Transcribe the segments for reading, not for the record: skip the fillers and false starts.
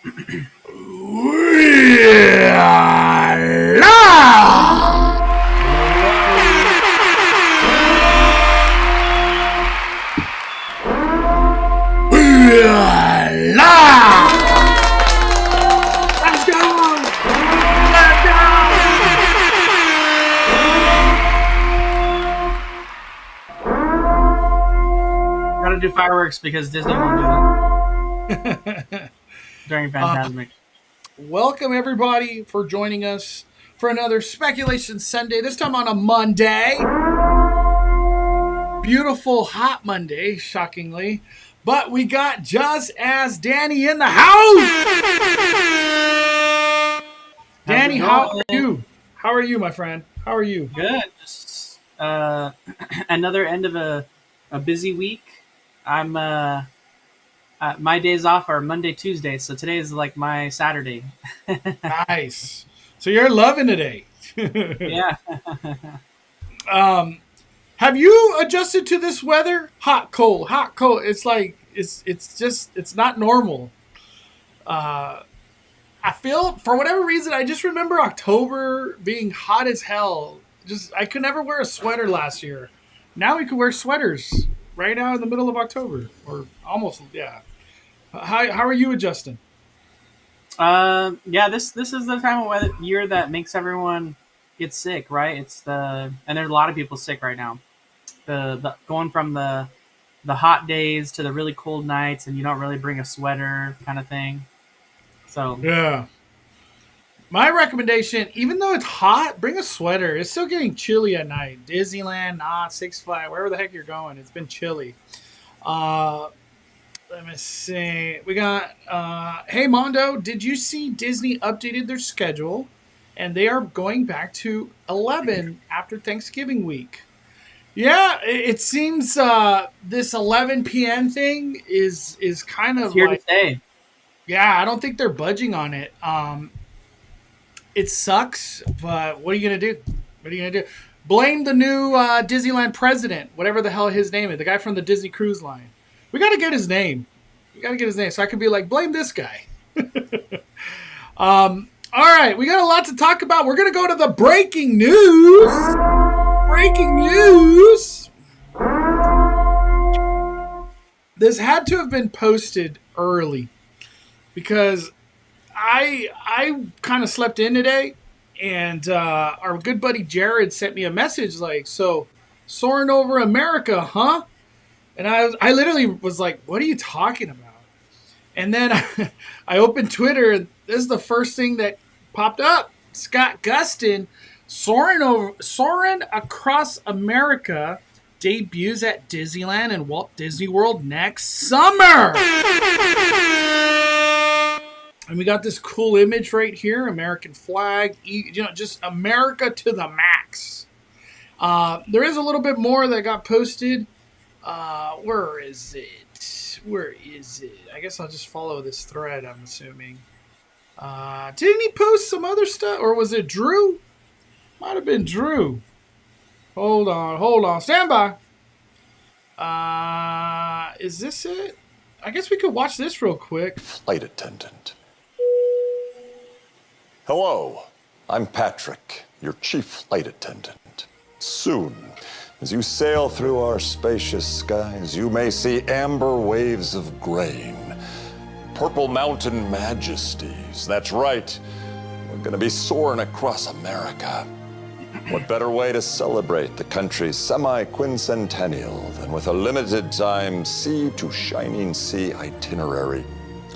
We are live! We are live! Let's go! Let's go! Gotta do fireworks because Disney won't do it during Fantasmic. Welcome everybody for joining us for another Speculation Sunday. This time on a Monday. Beautiful hot Monday, shockingly. But we got Just as Danny in the house. Danny, how are you? How are you, my friend? How are you? Good. Just another end of a busy week. I'm my days off are Monday, Tuesday, so today is like my Saturday. Nice. So you're loving today. Yeah. Have you adjusted to this weather? Hot, cold, hot, cold. It's like it's not normal. I feel for whatever reason I just remember October being hot as hell. Just I could never wear a sweater last year. Now we can wear sweaters right now in the middle of October or almost. Yeah. How are you adjusting? Yeah. This is the time of year that makes everyone get sick, right? And there's a lot of people sick right now. The going from the hot days to the really cold nights, and you don't really bring a sweater, kind of thing. So Yeah. My recommendation, even though it's hot, bring a sweater. It's still getting chilly at night. Disneyland, Knott, Six Flags, wherever the heck you're going, it's been chilly. Let me see. We got, hey Mondo, did you see Disney updated their schedule? And they are going back to 11 after Thanksgiving week. Yeah, it seems this 11 p.m. thing is kind of here like, to stay. yeah, I don't think they're budging on it. It sucks, but what are you going to do? What are you going to do? Blame the new Disneyland president, whatever the hell his name is, the guy from the Disney Cruise Line. We got to get his name. We got to get his name so I can be like, blame this guy. All right, we got a lot to talk about. We're going to go to the breaking news. Breaking news. This had to have been posted early because I kind of slept in today, and our good buddy Jared sent me a message like, so soaring over America, huh? And I literally was like, what are you talking about? And then I opened Twitter, and this is the first thing that popped up. Scott Gustin, soaring across America, debuts at Disneyland and Walt Disney World next summer. And we got this cool image right here, American flag, just America to the max. There is a little bit more that got posted. Where is it? I guess I'll just follow this thread, I'm assuming. Didn't he post some other stuff? Or was it Drew? Might have been Drew. Hold on. Stand by. Is this it? I guess we could watch this real quick. Flight attendant. Hello, I'm Patrick, your chief flight attendant. Soon, as you sail through our spacious skies, you may see amber waves of grain, purple mountain majesties. That's right, we're gonna be soaring across America. What better way to celebrate the country's semi-quincentennial than with a limited time sea to shining sea itinerary?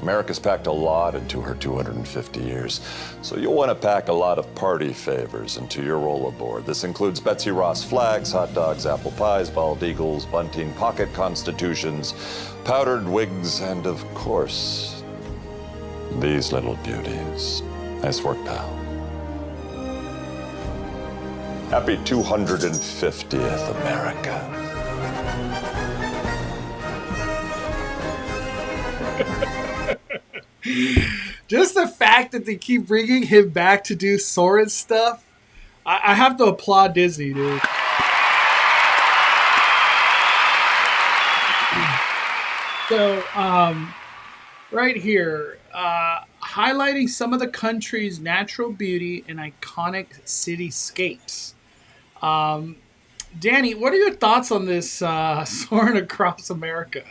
America's packed a lot into her 250 years, so you'll want to pack a lot of party favors into your rollaboard. This includes Betsy Ross flags, hot dogs, apple pies, bald eagles, bunting, pocket constitutions, powdered wigs, and of course, these little beauties. Nice work, pal. Happy 250th, America. Just the fact that they keep bringing him back to do Soarin stuff, I have to applaud Disney, dude. So, right here, highlighting some of the country's natural beauty and iconic cityscapes. Danny, what are your thoughts on this soaring across America?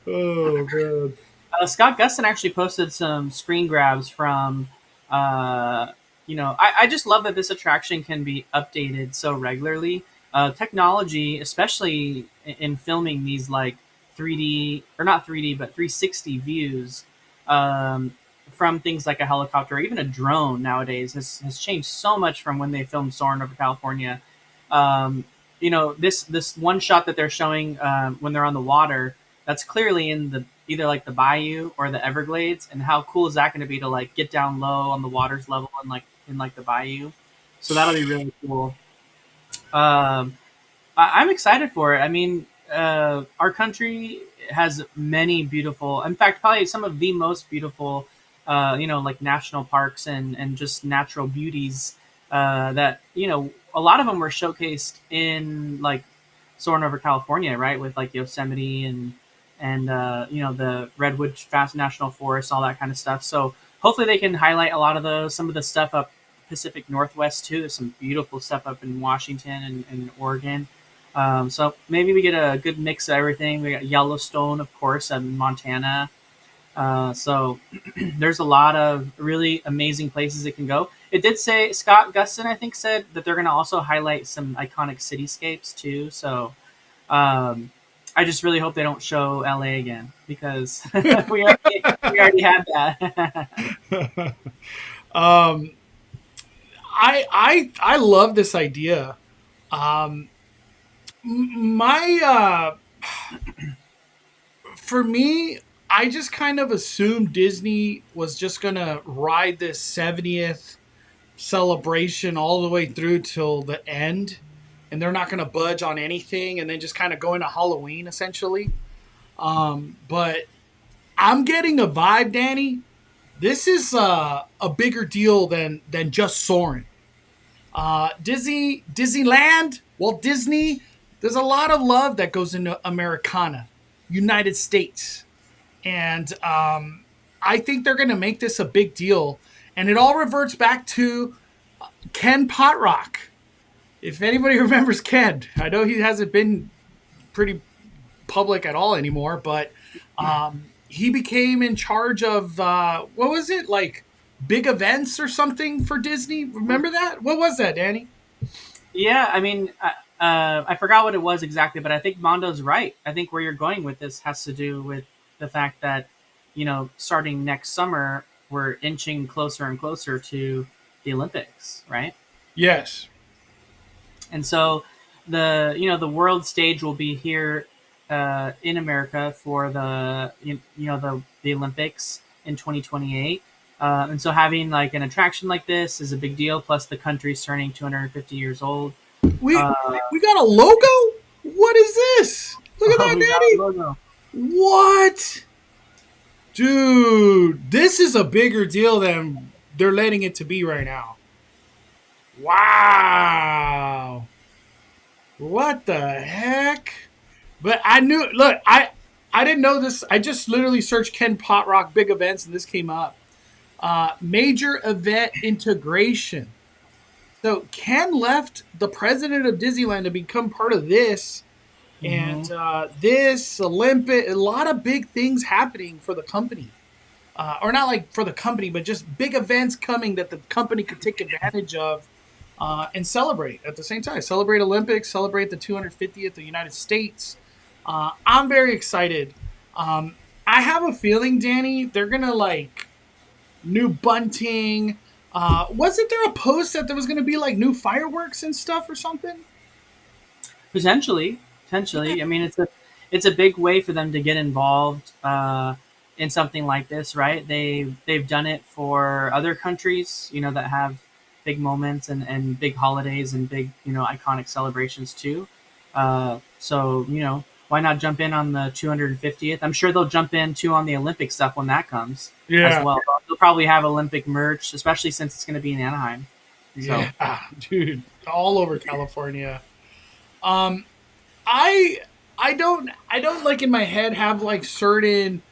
Oh man. Scott Gustin actually posted some screen grabs from, uh, I just love that this attraction can be updated so regularly. Technology, especially in filming these like 3D or not 3D, but 360 views um, from things like a helicopter or even a drone nowadays has changed so much from when they filmed Soarin' over California. Um, this one shot that they're showing when they're on the water, that's clearly in the either like the bayou or the Everglades. And how cool is that going to be to like get down low on the water's level and like in like the bayou? So that'll be really cool. Um, I'm excited for it. I mean, our country has many beautiful, in fact, probably some of the most beautiful, like national parks and just natural beauties that, a lot of them were showcased in like Soarin' over California, right? With like Yosemite and the Redwood Fast National Forest, all that kind of stuff. So hopefully they can highlight a lot of those. Some of the stuff up Pacific Northwest too. There's some beautiful stuff up in Washington and Oregon. So maybe we get a good mix of everything. We got Yellowstone, of course, in Montana. So there's a lot of really amazing places it can go. It did say Scott Gustin, I think, said that they're going to also highlight some iconic cityscapes too. So um, I just really hope they don't show LA again because we already had that. um, I love this idea. Um, my For me, I just kind of assumed Disney was just gonna ride this 70th celebration all the way through till the end, and they're not gonna budge on anything, and then just kind of go into Halloween essentially. But I'm getting a vibe, Danny. This is a bigger deal than just Soarin'. Disneyland, Walt Disney. There's a lot of love that goes into Americana, United States, and I think they're going to make this a big deal. And it all reverts back to Ken Potrock. If anybody remembers Ken, I know he hasn't been pretty public at all anymore, but he became in charge of what was it, like big events or something for Disney? Remember that? What was that, Danny? Yeah, I mean, I forgot what it was exactly, but I think Mondo's right. I think where you're going with this has to do with the fact that, starting next summer, we're inching closer and closer to the Olympics, right? Yes. And so the world stage will be here in America for the Olympics in 2028. And so having like an attraction like this is a big deal. Plus, the country's turning 250 years old. We Uh, we got a logo? What is this? Look at that, we got Danny. a logo. What? Dude, this is a bigger deal than they're letting it to be right now. Wow. What the heck? But I knew, look, I didn't know this. I just literally searched Ken Potrock big events and this came up. Major event integration. So Ken left the president of Disneyland to become part of this. And Mhm. this Olympic, a lot of big things happening for the company. Or not like for the company, but just big events coming that the company could take advantage of and celebrate at the same time. Celebrate Olympics, celebrate the 250th of the United States. I'm very excited. I have a feeling, Danny, they're going to like new bunting. Wasn't there a post that there was going to be like new fireworks and stuff or something? Potentially. I mean, it's a big way for them to get involved in something like this, right? They've done it for other countries, that have big moments and big holidays and big, iconic celebrations too. So why not jump in on the 250th? I'm sure they'll jump in too on the Olympic stuff when that comes as Yeah. well. They'll probably have Olympic merch, especially since it's going to be in Anaheim. So. Yeah, dude, all over California. Um, I I don't like in my head have like certain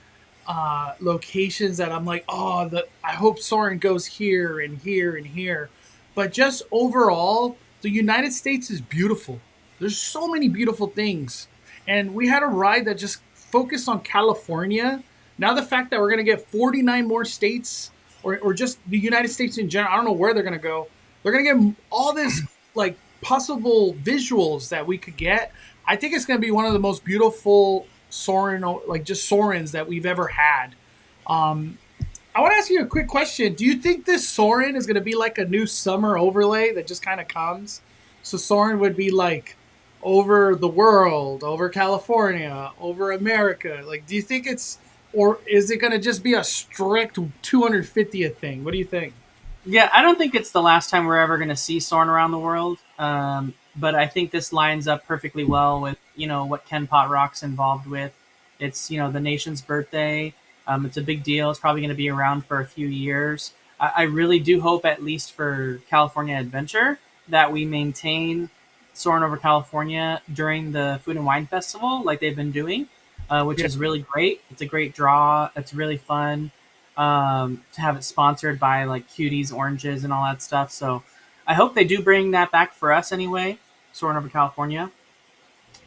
locations that I'm like, oh, I hope Soarin goes here and here and here. But just overall, the United States is beautiful. There's so many beautiful things. And we had a ride that just focused on California. Now the fact that we're going to get 49 more states, or just the United States in general, I don't know where they're going to go. They're going to get all this like possible visuals that we could get. I think it's going to be one of the most beautiful Soarin, like just Soarins that we've ever had. I want to ask you a quick question. Do you think this Soarin is going to be like a new summer overlay that just kind of comes? So Soarin would be like over the world, over California, over America. Like, do you think it's, or is it going to just be a strict 250th thing? What do you think? Yeah, I don't think it's the last time we're ever going to see Soarin' around the world. But I think this lines up perfectly well with what Ken Pot Rock's involved with. It's the nation's birthday. It's a big deal. It's probably going to be around for a few years. I really do hope, at least for California Adventure, that we maintain Soarin' over California during the Food and Wine Festival, like they've been doing, which Yeah. is really great. It's a great draw. It's really fun to have it sponsored by like Cuties, Oranges, and all that stuff. So I hope they do bring that back for us anyway, Soarin' over California.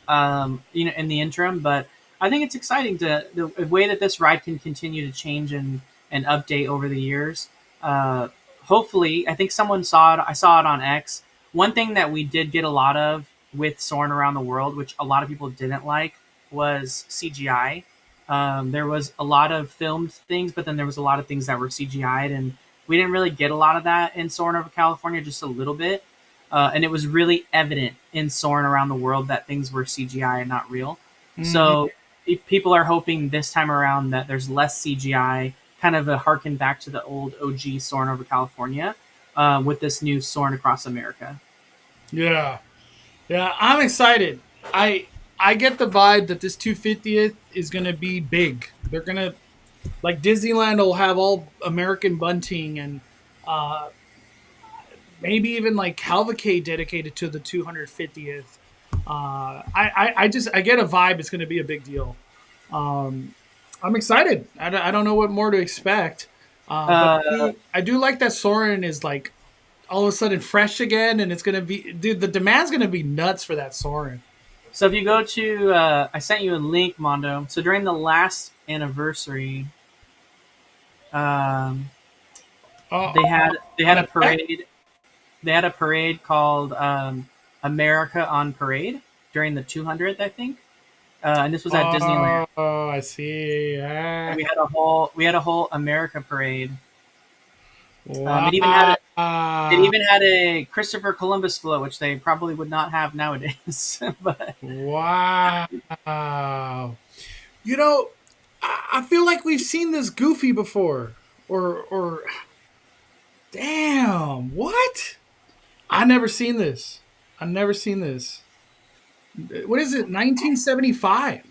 In the interim, but I think it's exciting to the way that this ride can continue to change and update over the years. Hopefully, I think someone saw it. I saw it on X. One thing that we did get a lot of with Soarin' around the world, which a lot of people didn't like, was CGI. There was a lot of filmed things, but then there was a lot of things that were CGI'd, and we didn't really get a lot of that in Soarin' over California, just a little bit. And it was really evident in Soarin' around the world that things were CGI and not real. Mhm. So if people are hoping this time around that there's less CGI, kind of a harken back to the old OG Soarin' over California with this new Soarin' across America. Yeah. Yeah, I'm excited. I get the vibe that this 250th is going to be big. They're going to, like, Disneyland will have all American bunting, and uh, maybe even like cavalcade dedicated to the 250th. I get a vibe. It's going to be a big deal. Um, I'm excited. I don't know what more to expect. But Uh, I do like that Soren is like all of a sudden fresh again, and it's going to be, dude, the demand's going to be nuts for that Soren. so if you go to, I sent you a link, Mondo. So during the last anniversary, um, Uh, they had on a a deck? parade. They had a parade called America on Parade during the 200th, I think. And this was at Disneyland. Oh, I see. And Ah, we had a whole America parade. It even had wow. it even had a Christopher Columbus float, which they probably would not have nowadays. But Wow. You know, I feel like we've seen this Goofy before. Or damn, what? I never seen this. I never seen this. What is it? 1975.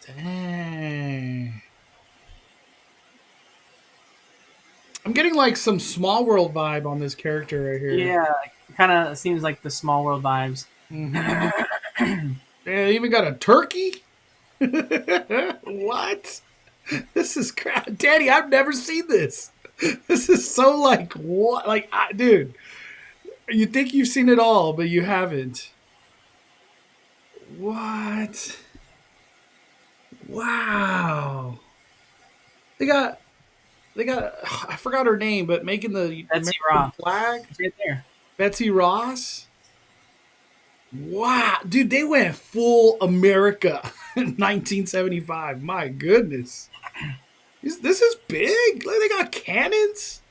Dang. I'm getting like some Small World vibe on this character right here. yeah, it kind of seems like the Small World vibes. Mm-hmm. They even got a turkey. What? This is crap, Daddy. I've never seen this. This is so like what? Like, dude, you think you've seen it all, but you haven't. What? Wow. They got they got. I forgot her name, but making the Betsy American Ross, flag. it's right there. Betsy Ross. Wow, dude, they went full America in 1975. My goodness, this is big. Like, they got cannons.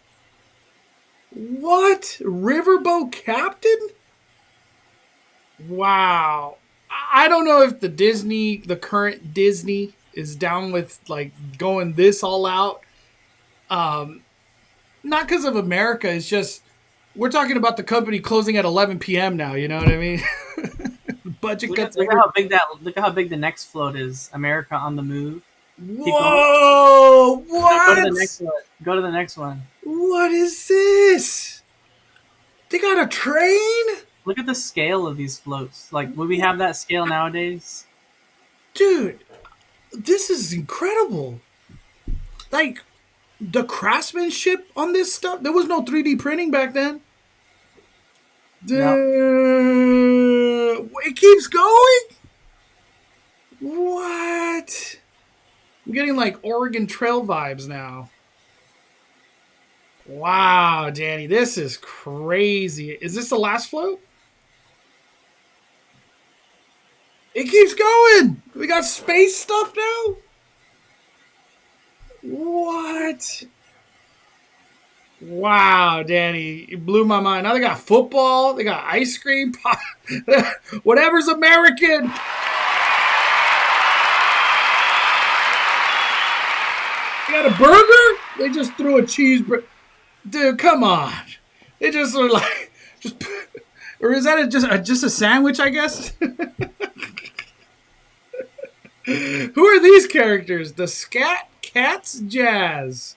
What? Riverboat Captain? Wow. I don't know if the current Disney, is down with like going this all out. Um, Not because of America. It's just we're talking about the company closing at 11 p.m. now. You know what I mean? Budget Look at, cuts. look at how big that. Look at how big the next float is. America on the Move. Keep going. Whoa! Go to What? the next one. Go to the next one. What is this? They got a train? Look at the scale of these floats. Like, would we have that scale nowadays? Dude, this is incredible. Like the craftsmanship on this stuff. There was no 3D printing back then. Yep. It keeps going. What? I'm getting like Oregon Trail vibes now. Wow, Danny, this is crazy. Is this the last float? It keeps going. We got space stuff now. What? Wow, Danny, you blew my mind. Now they got football. They got ice cream. Whatever's American. They got a burger. They just threw a cheeseburger. Dude, come on. They just are like, or is that just a sandwich? I guess. Who are these characters? The Scat Cats Jazz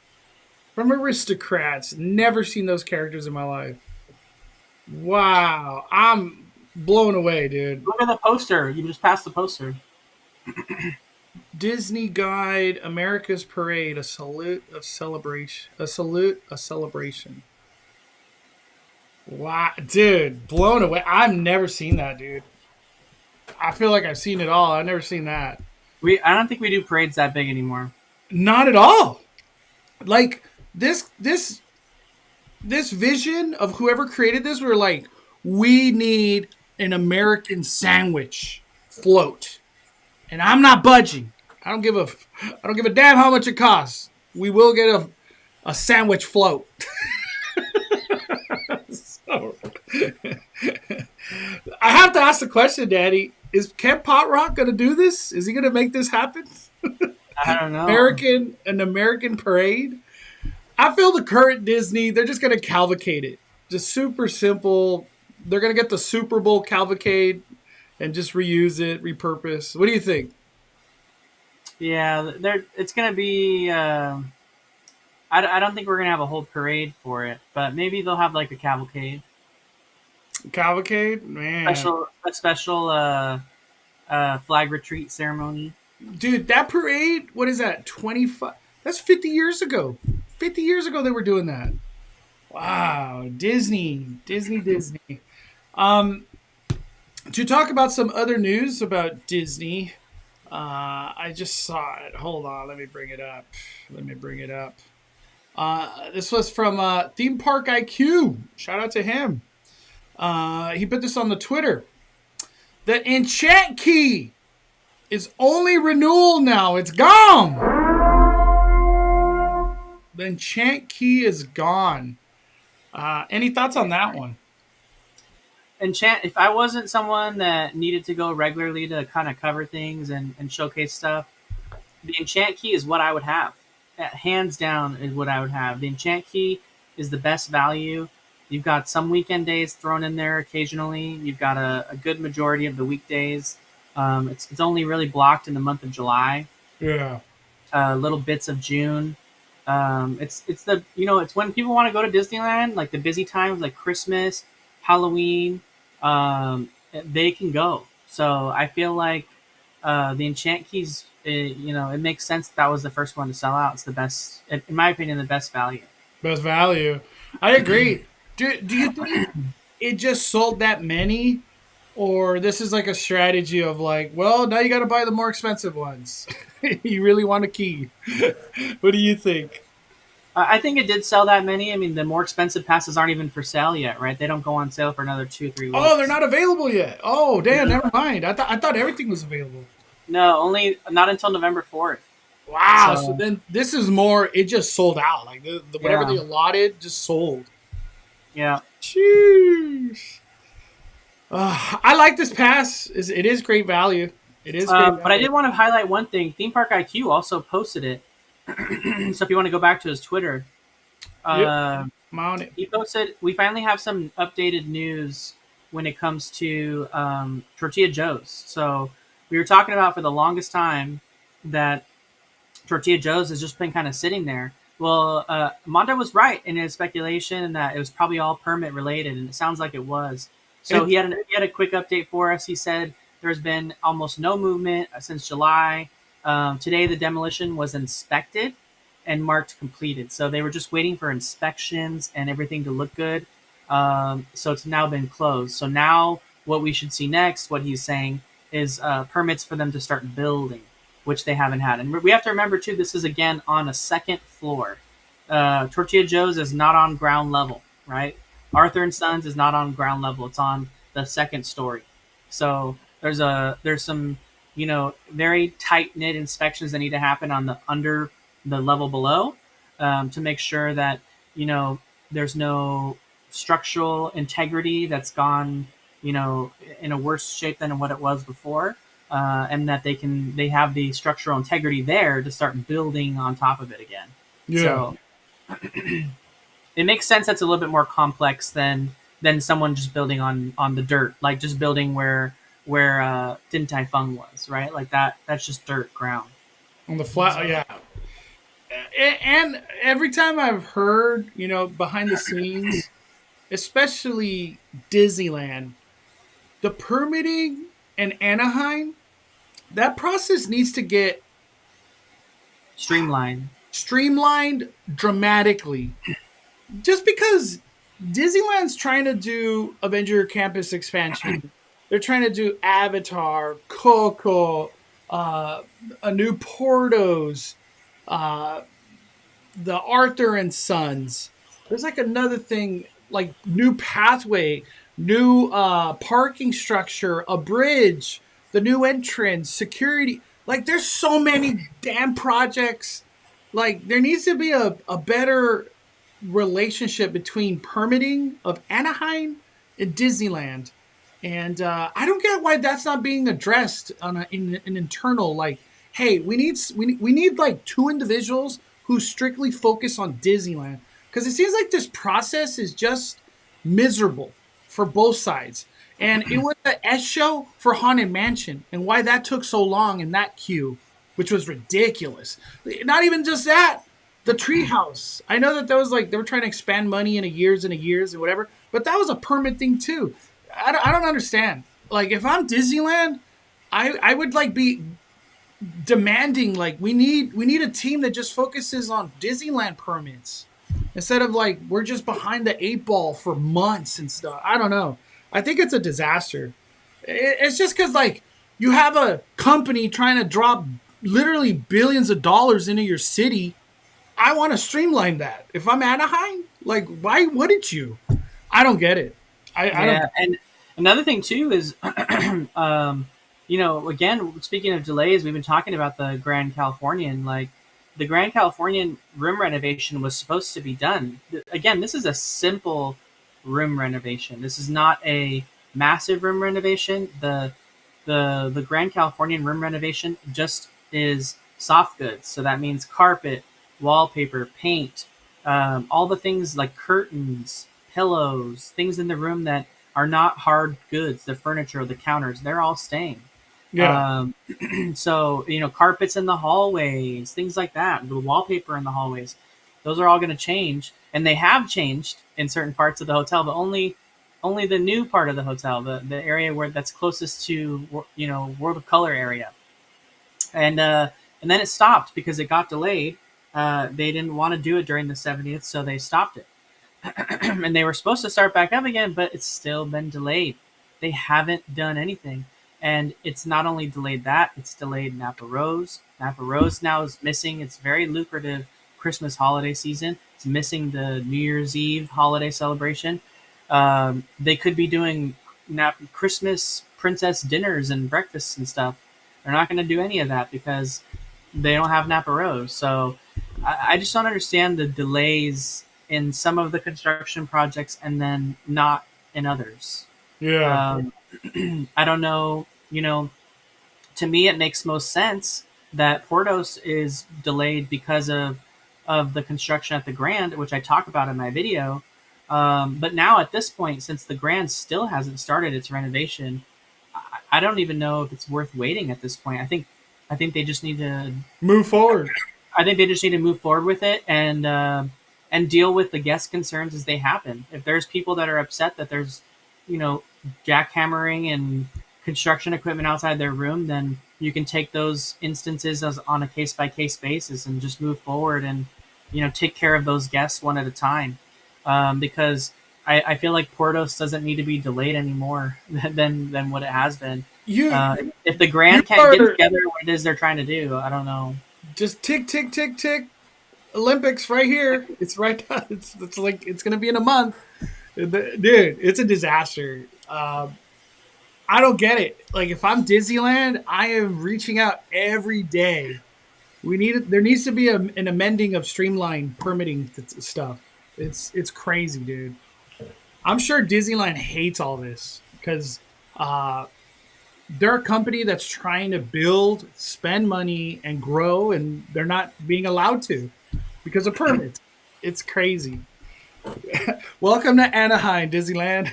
from Aristocrats. Never seen those characters in my life. Wow, I'm blown away, dude. Look at the poster. You just passed the poster. Disney Guide, America's Parade, a salute, a celebration, a salute, a celebration. Wow, dude, blown away. I've never seen that, dude. I feel like I've seen it all. I've never seen that. I don't think we do parades that big anymore. Not at all. Like this vision of whoever created this, we were like, we need an American sandwich float, and I'm not budging. I don't give a damn how much it costs. We will get a sandwich float. So, I have to ask the question, Daddy. Is Ken Potrock going to do this? Is he going to make this happen? I don't know. An American parade? I feel the current Disney, they're just going to cavalcade it. Just super simple. They're going to get the Super Bowl cavalcade and just reuse it, repurpose. What do you think? Yeah, it's going to be... I don't think we're going to have a whole parade for it, but maybe they'll have like a cavalcade. Cavalcade? Man. A special flag retreat ceremony. Dude, that parade, what is that, 25? That's 50 years ago. 50 years ago they were doing that. Wow, Disney. To talk about some other news about Disney, I just saw it. Hold on, let me bring it up. This was from Theme Park IQ. Shout out to him. He put this on the Twitter. The enchant key is only renewal now. It's gone. The enchant key is gone. Any thoughts on that one? Enchant. If I wasn't someone that needed to go regularly to kind of cover things and showcase stuff, the enchant key is what I would have. Hands down is what I would have. The enchant key is the best value. You've got some weekend days thrown in there occasionally. You've got a good majority of the weekdays. It's only really blocked in the month of July. Yeah. Little bits of June. It's when people want to go to Disneyland, like the busy times, like Christmas, Halloween. They can go. So I feel like the enchant keys. It makes sense that was the first one to sell out. It's the best, in my opinion, the best value. Best value. I agree. Do you think it just sold that many? Or this is like a strategy of like, well, now you got to buy the more expensive ones. You really want a key. What do you think? I think it did sell that many. I mean, the more expensive passes aren't even for sale yet, right? They don't go on sale for another 2-3 weeks. Oh, they're not available yet. Oh, damn, never mind. I thought everything was available. No, not until November 4th. Wow. So then this is more, it just sold out. Like whatever they allotted just sold. Yeah. Jeez. I like this pass. It is great value. It is great value. But I did want to highlight one thing. Theme Park IQ also posted it. So if you want to go back to his Twitter, he posted, we finally have some updated news when it comes to Tortilla Joe's. So we were talking about for the longest time that Tortilla Joe's has just been kind of sitting there. Well, Mondo was right in his speculation that it was probably all permit related, and it sounds like it was. So he had a quick update for us. He said there's been almost no movement since July. Today, the demolition was inspected and marked completed. So they were just waiting for inspections and everything to look good. So it's now been closed. So now what we should see next, what he's saying, is permits for them to start building, which they haven't had. And we have to remember, too, this is, again, on a second floor. Tortilla Joe's is not on ground level, right? Arthur and Sons is not on ground level. It's on the second story. So there's some very tight knit inspections that need to happen on the under the level below, to make sure that there's no structural integrity that's gone in a worse shape than what it was before, and that they have the structural integrity there to start building on top of it again. Yeah. So it makes sense. That's a little bit more complex than someone just building on the dirt, like just building where Din Tai Fung was, right? Like that's just dirt ground. On the flat, yeah. And every time I've heard, behind the scenes, especially Disneyland, the permitting in Anaheim, that process needs to get streamlined dramatically. Just because Disneyland's trying to do Avenger Campus expansion, they're trying to do Avatar, Coco, a new Portos, the Arthur and Sons. There's like another thing, like new pathway, new parking structure, a bridge, the new entrance, security. Like there's so many damn projects. Like there needs to be a better relationship between permitting of Anaheim and Disneyland. And I don't get why that's not being addressed on in an internal, like, hey, we need like two individuals who strictly focus on Disneyland, because it seems like this process is just miserable for both sides. And it was the S show for Haunted Mansion, and why that took so long in that queue, which was ridiculous. Not even just that, the Treehouse. I know that was like they were trying to expand money in a years and whatever, but that was a permit thing too. I don't understand. Like if I'm Disneyland, I would like be demanding, like we need a team that just focuses on Disneyland permits instead of like we're just behind the 8 ball for months and stuff. I don't know. I think it's a disaster. It's just because like you have a company trying to drop literally billions of dollars into your city. I want to streamline that. If I'm Anaheim, like why wouldn't you? I don't get it. I don't. And another thing too is, again, speaking of delays, we've been talking about the Grand Californian. Like the Grand Californian room renovation was supposed to be done. Again, this is a simple room renovation. This is not a massive room renovation. The Grand Californian room renovation just is soft goods. So that means carpet, wallpaper, paint, all the things like curtains, pillows, things in the room that are not hard goods, the furniture, the counters, they're all staying. Yeah. So, carpets in the hallways, things like that, the wallpaper in the hallways, those are all going to change. And they have changed in certain parts of the hotel, but only the new part of the hotel, the area where that's closest to, World of Color area. And then it stopped because it got delayed. They didn't want to do it during the 70th, so they stopped it. And they were supposed to start back up again, but it's still been delayed. They haven't done anything. And it's not only delayed that, it's delayed Napa Rose. Napa Rose now is missing its very lucrative Christmas holiday season. It's missing the New Year's Eve holiday celebration. They could be doing Christmas princess dinners and breakfasts and stuff. They're not going to do any of that because they don't have Napa Rose. So I just don't understand the delays in some of the construction projects and then not in others. Yeah. I don't know. To me, it makes most sense that Portos is delayed because of the construction at the Grand, which I talk about in my video. But now at this point, since the Grand still hasn't started its renovation, I don't even know if it's worth waiting at this point. I think they just need to move forward. I think they just need to move forward with it and deal with the guest concerns as they happen. If there's people that are upset that there's, jackhammering and construction equipment outside their room, then you can take those instances as on a case by case basis and just move forward and take care of those guests one at a time, because I feel like Portos doesn't need to be delayed anymore than what it has been. You If the you Grand can't get are together what it is they're trying to do, I don't know. just tick tick tick tick. Olympics right here. It's right. It's like it's gonna be in a month, dude. It's a disaster. I don't get it. Like if I'm Disneyland, I am reaching out every day. There needs to be an amending of streamline permitting stuff. It's crazy, dude. I'm sure Disneyland hates all this because they're a company that's trying to build, spend money, and grow, and they're not being allowed to because of permits. It's crazy. Welcome to Anaheim, Disneyland.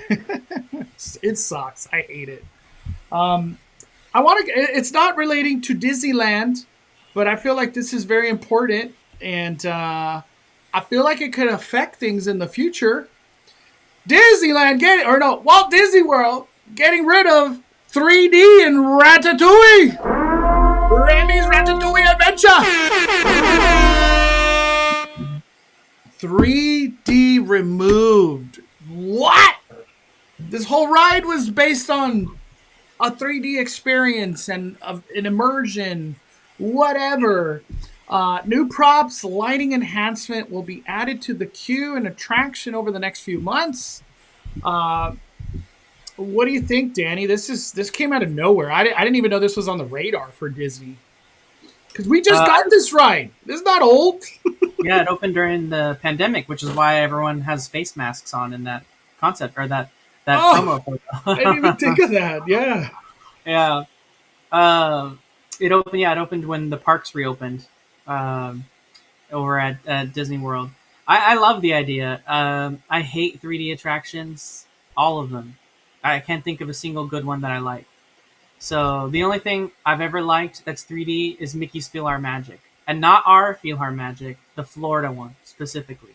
It sucks. I hate it. I want to. It's not relating to Disneyland, but I feel like this is very important, and I feel like it could affect things in the future. Disneyland Walt Disney World getting rid of 3D and Ratatouille. Randy's Ratatouille Adventure. 3D removed. What? This whole ride was based on a 3D experience and an immersion, whatever. New props, lighting enhancement will be added to the queue and attraction over the next few months. What do you think, Danny? This came out of nowhere. I didn't even know this was on the radar for Disney. Because we just got this ride. This is not old. Yeah, it opened during the pandemic, which is why everyone has face masks on in that concept or that promo photo. I didn't even think of that. Yeah. Yeah. It opened. Yeah, it opened when the parks reopened over at Disney World. I love the idea. I hate 3D attractions, all of them. I can't think of a single good one that I like. So the only thing I've ever liked that's 3D is Mickey's Feel Our Magic. And not our Feel Our Magic, the Florida one specifically.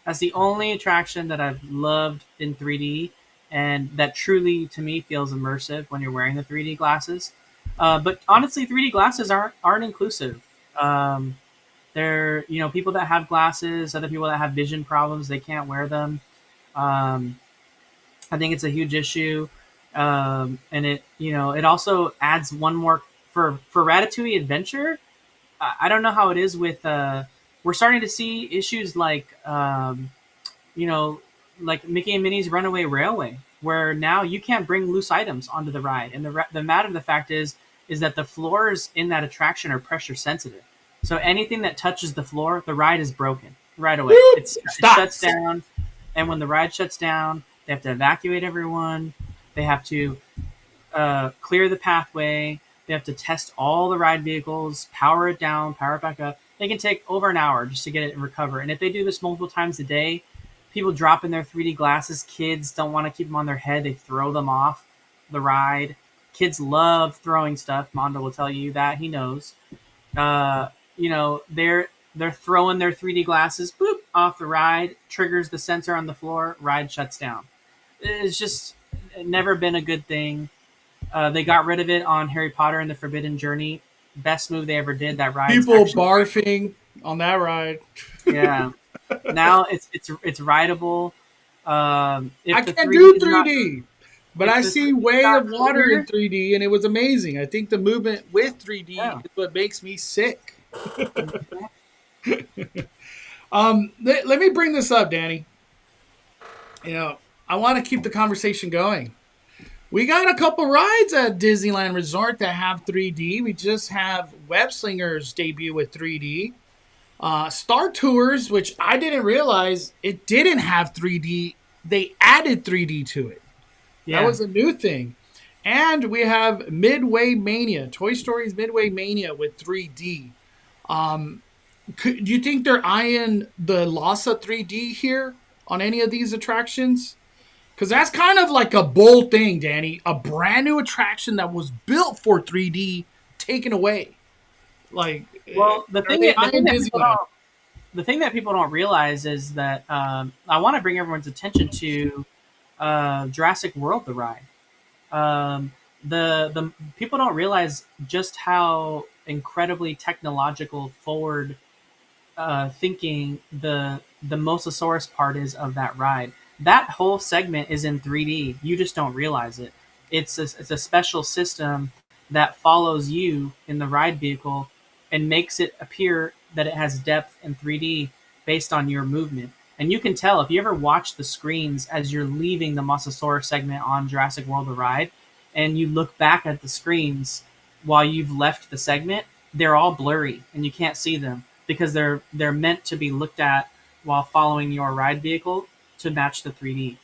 That's the only attraction that I've loved in 3D and that truly, to me, feels immersive when you're wearing the 3D glasses. But honestly, 3D glasses aren't inclusive. They're, people that have glasses, other people that have vision problems, they can't wear them. I think it's a huge issue. And it also adds one more for Ratatouille Adventure. I don't know how it is with we're starting to see issues like like Mickey and Minnie's Runaway Railway, where now you can't bring loose items onto the ride. And the matter of the fact is that the floors in that attraction are pressure sensitive. So anything that touches the floor, the ride is broken right away. It shuts down, and when the ride shuts down, they have to evacuate everyone. They have to clear the pathway. They have to test all the ride vehicles, power it down, power it back up. They can take over an hour just to get it and recover. And if they do this multiple times a day, people drop in their 3D glasses. Kids don't want to keep them on their head. They throw them off the ride. Kids love throwing stuff. Mondo will tell you that. He knows. They're throwing their 3D glasses, boop, off the ride, triggers the sensor on the floor, ride shuts down. It's just never been a good thing. They got rid of it on Harry Potter and the Forbidden Journey. Best move they ever did. That ride. People barfing on that ride. Yeah. Now it's rideable. I can't do 3D, but I see Way of Water in 3D, and it was amazing. I think the movement with 3D is what makes me sick. Let me bring this up, Danny. I want to keep the conversation going. We got a couple rides at Disneyland Resort that have 3D. We just have Web Slingers debut with 3D. Star Tours, which I didn't realize it didn't have 3D. They added 3D to it. Yeah. That was a new thing. And we have Midway Mania, Toy Story's Midway Mania with 3D. Do you think they're eyeing the loss of 3D here on any of these attractions? Because that's kind of like a bold thing, Danny. A brand new attraction that was built for 3D taken away. The thing that people don't realize is that I want to bring everyone's attention to Jurassic World, the ride. the people don't realize just how incredibly technological forward thinking the Mosasaurus part is of that ride. That whole segment is in 3D. You just don't realize it. It's a special system that follows you in the ride vehicle and makes it appear that it has depth in 3D based on your movement. And you can tell if you ever watch the screens as you're leaving the Mosasaurus segment on Jurassic World the ride, and you look back at the screens while you've left the segment, they're all blurry and you can't see them because they're meant to be looked at while following your ride vehicle to match the 3D.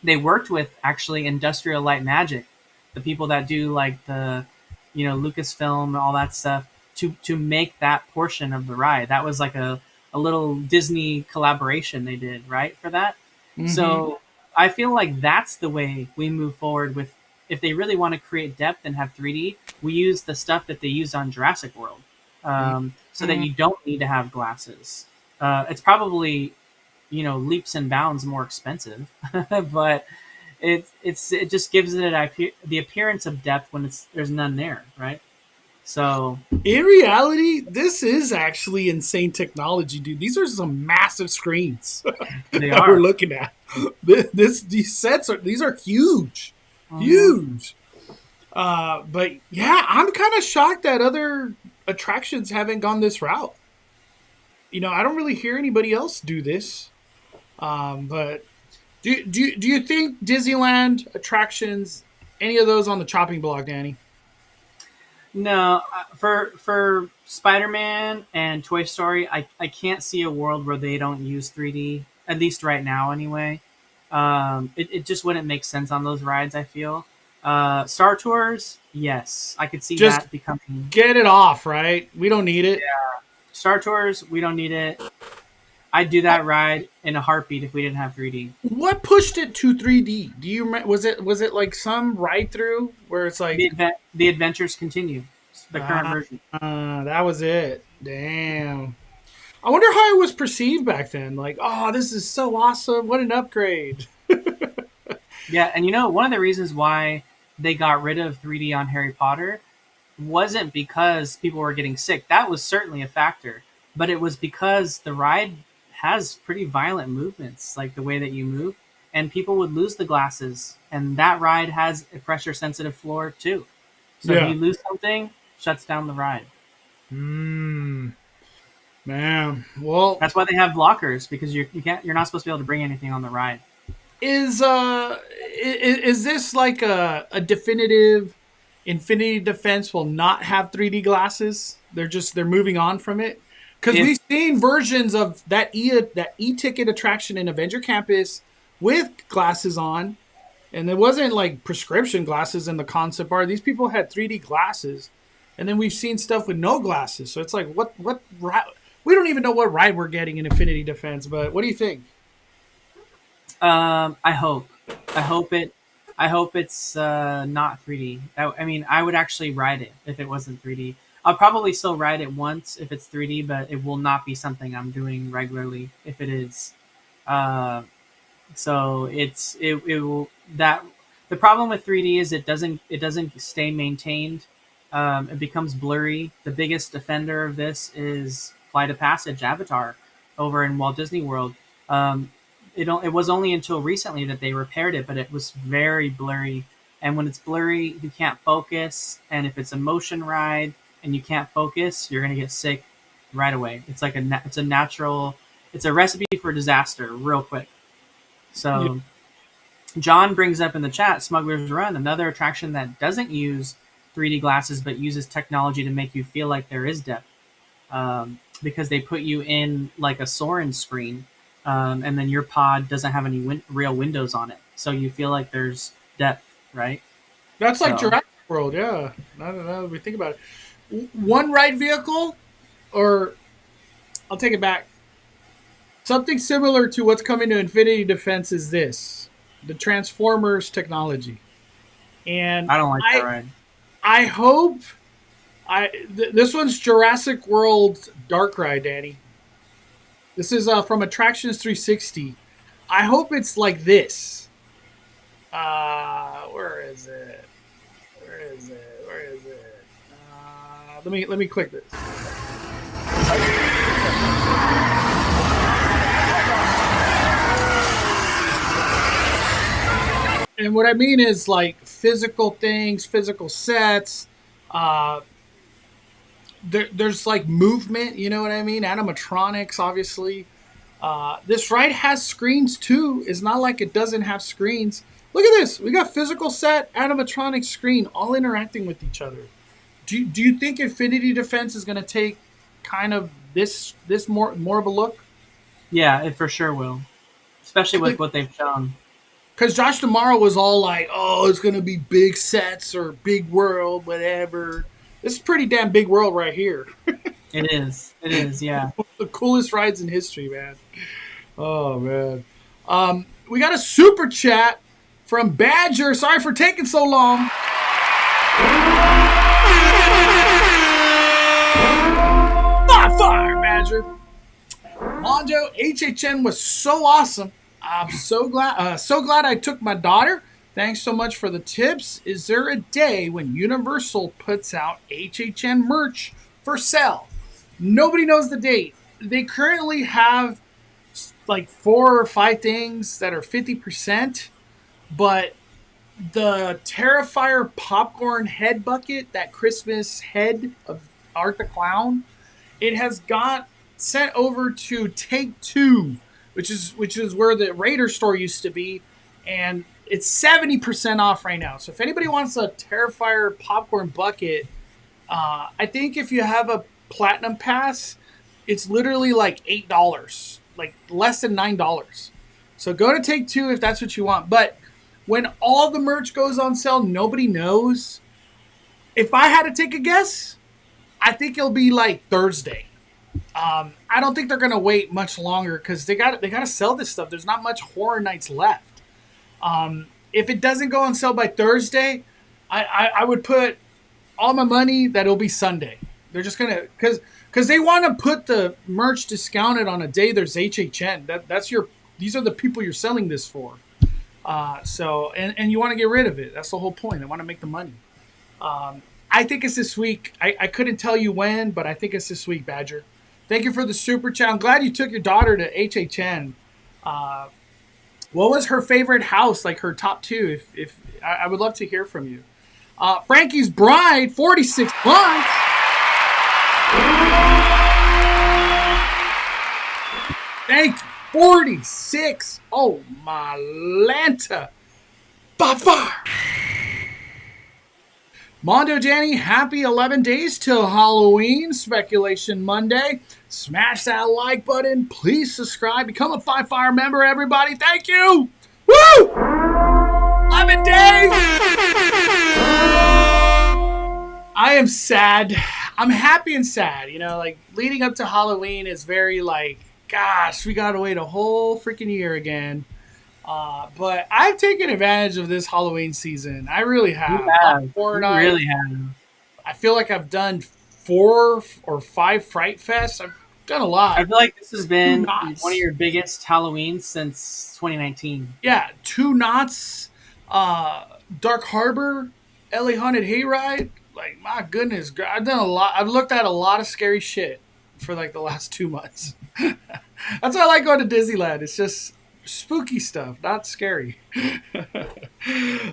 They worked with actually Industrial Light and Magic, the people that do like the Lucasfilm, all that stuff, to make that portion of the ride. That was like a little Disney collaboration they did, right, for that. So I feel like that's the way we move forward with, if they really want to create depth and have 3D, we use the stuff that they use on Jurassic World, so that you don't need to have glasses. It's probably leaps and bounds more expensive, but it just gives it the appearance of depth when there's none there, right? So In reality, this is actually insane technology, dude. These are some massive screens they that are. we're looking at. These sets are huge, huge. But yeah, I'm kind of shocked that other attractions haven't gone this route. I don't really hear anybody else do this. But do you think Disneyland attractions, any of those on the chopping block, Danny? No, for Spider-Man and Toy Story, I can't see a world where they don't use 3D, at least right now anyway. It just wouldn't make sense on those rides, I feel. Star Tours, yes, I could see Just that becoming. get it off, right? We don't need it. Star Tours, we don't need it. I'd do that ride in a heartbeat if we didn't have 3D. What pushed it to 3D? Do you remember? Was it like some ride through where it's like The adventures continue, the current version. that was it? Damn. I wonder how it was perceived back then. Like, oh, this is so awesome! What an upgrade! Yeah, and one of the reasons why they got rid of 3D on Harry Potter wasn't because people were getting sick. That was certainly a factor, but it was because the ride has pretty violent movements, like the way that you move, and people would lose the glasses. And that ride has a pressure sensitive floor too. So if Yeah. you lose something, shuts down the ride. Man. Well, That's why they have lockers, because you're not supposed to be able to bring anything on the ride. Is this like a definitive Infinity Defense will not have 3D glasses? They're moving on from it. Because If- we've seen versions of that e-ticket attraction in Avenger Campus with glasses on, and it wasn't like prescription glasses in the concept art. These people had 3D glasses, and then we've seen stuff with no glasses. So it's like, what ride? We don't even know what ride we're getting in Infinity Defense. But what do you think? I hope it's not 3D. I mean, I would actually ride it if it wasn't 3D. I'll probably still ride it once if it's 3D, but it will not be something I'm doing regularly if it is. So it will that the problem with 3D is it doesn't stay maintained. It becomes blurry. The biggest offender of this is Flight of Passage Avatar over in Walt Disney World. It was only until recently that they repaired it, but it was very blurry. And when it's blurry, you can't focus. And if it's a motion ride and you can't focus, you're gonna get sick right away. It's like it's a recipe for disaster, real quick. So, John brings up in the chat Smuggler's Run, another attraction that doesn't use 3D glasses but uses technology to make you feel like there is depth, because they put you in like a Soarin screen, and then your pod doesn't have any real windows on it, so you feel like there's depth, right? That's like So- Jurassic World, yeah. Now that we think about it. One ride vehicle, or I'll take it back. Something similar to what's coming to Infinity Defense is this: the Transformers technology. And I don't like that ride. I hope this one's Jurassic World Dark Ride, Danny. This is from Attractions 360. I hope it's like this. Where is it? Let me click this. And what I mean is like physical things, physical sets. There's like movement, you know what I mean? Animatronics, obviously. This ride has screens too. It's not like it doesn't have screens. Look at this. We got physical set, animatronic screen, all interacting with each other. Do you think Infinity Defense is going to take kind of this more of a look? Yeah, it for sure will, especially with what they've shown. Because Josh Tomorrow was all like, "Oh, it's going to be big sets or big world, whatever." This is pretty damn big world right here. It is. It is. Yeah. The coolest rides in history, man. Oh man. We got a super chat from Badger. Sorry for taking so long. Fire, Badger. Mondo, HHN was so awesome. I'm so glad I took my daughter. Thanks so much for the tips. Is there a day when Universal puts out HHN merch for sale? Nobody knows the date. They currently have like 4 or 5 things that are 50%, but the Terrifier popcorn head bucket, that Christmas head of Art the Clown, it has got sent over to Take Two, which is where the Raider store used to be, and it's 70% off right now. So if anybody wants a Terrifier popcorn bucket, I think if you have a Platinum Pass, it's literally like $8, like less than $9. So go to Take Two if that's what you want. But when all the merch goes on sale, nobody knows. If I had to take a guess, I think it'll be like Thursday. I don't think they're gonna wait much longer because they got to sell this stuff. There's not much Horror Nights left. If it doesn't go on sale by Thursday, I would put all my money that it'll be Sunday. They're just gonna because they want to put the merch discounted on a day there's HHN. These are the people you're selling this for. So you want to get rid of it. That's the whole point. They want to make the money. I think it's this week. I couldn't tell you when, but I think it's this week, Badger. Thank you for the super chat. I'm glad you took your daughter to HHN. What was her favorite house, like her top 2? If I would love to hear from you. Frankie's Bride, 46 months. Thank you. 46. Oh, my Lanta. By far. Mondo Danny, happy 11 days till Halloween. Speculation Monday. Smash that like button. Please subscribe. Become a 5 Fire member, everybody. Thank you. Woo! 11 days. I am sad. I'm happy and sad. You know, like leading up to Halloween is very like, gosh, we got to wait a whole freaking year again. But I've taken advantage of this Halloween season. I really have. Really have. I feel like I've done 4 or 5 Fright Fests. I've done a lot. I feel like this has been one of your biggest Halloweens since 2019. Yeah, 2 Knotts, Dark Harbor, LA Haunted Hayride. Like, my goodness, I've done a lot. I've looked at a lot of scary shit for like the last 2 months. That's why I like going to Disneyland. It's just spooky stuff, not scary.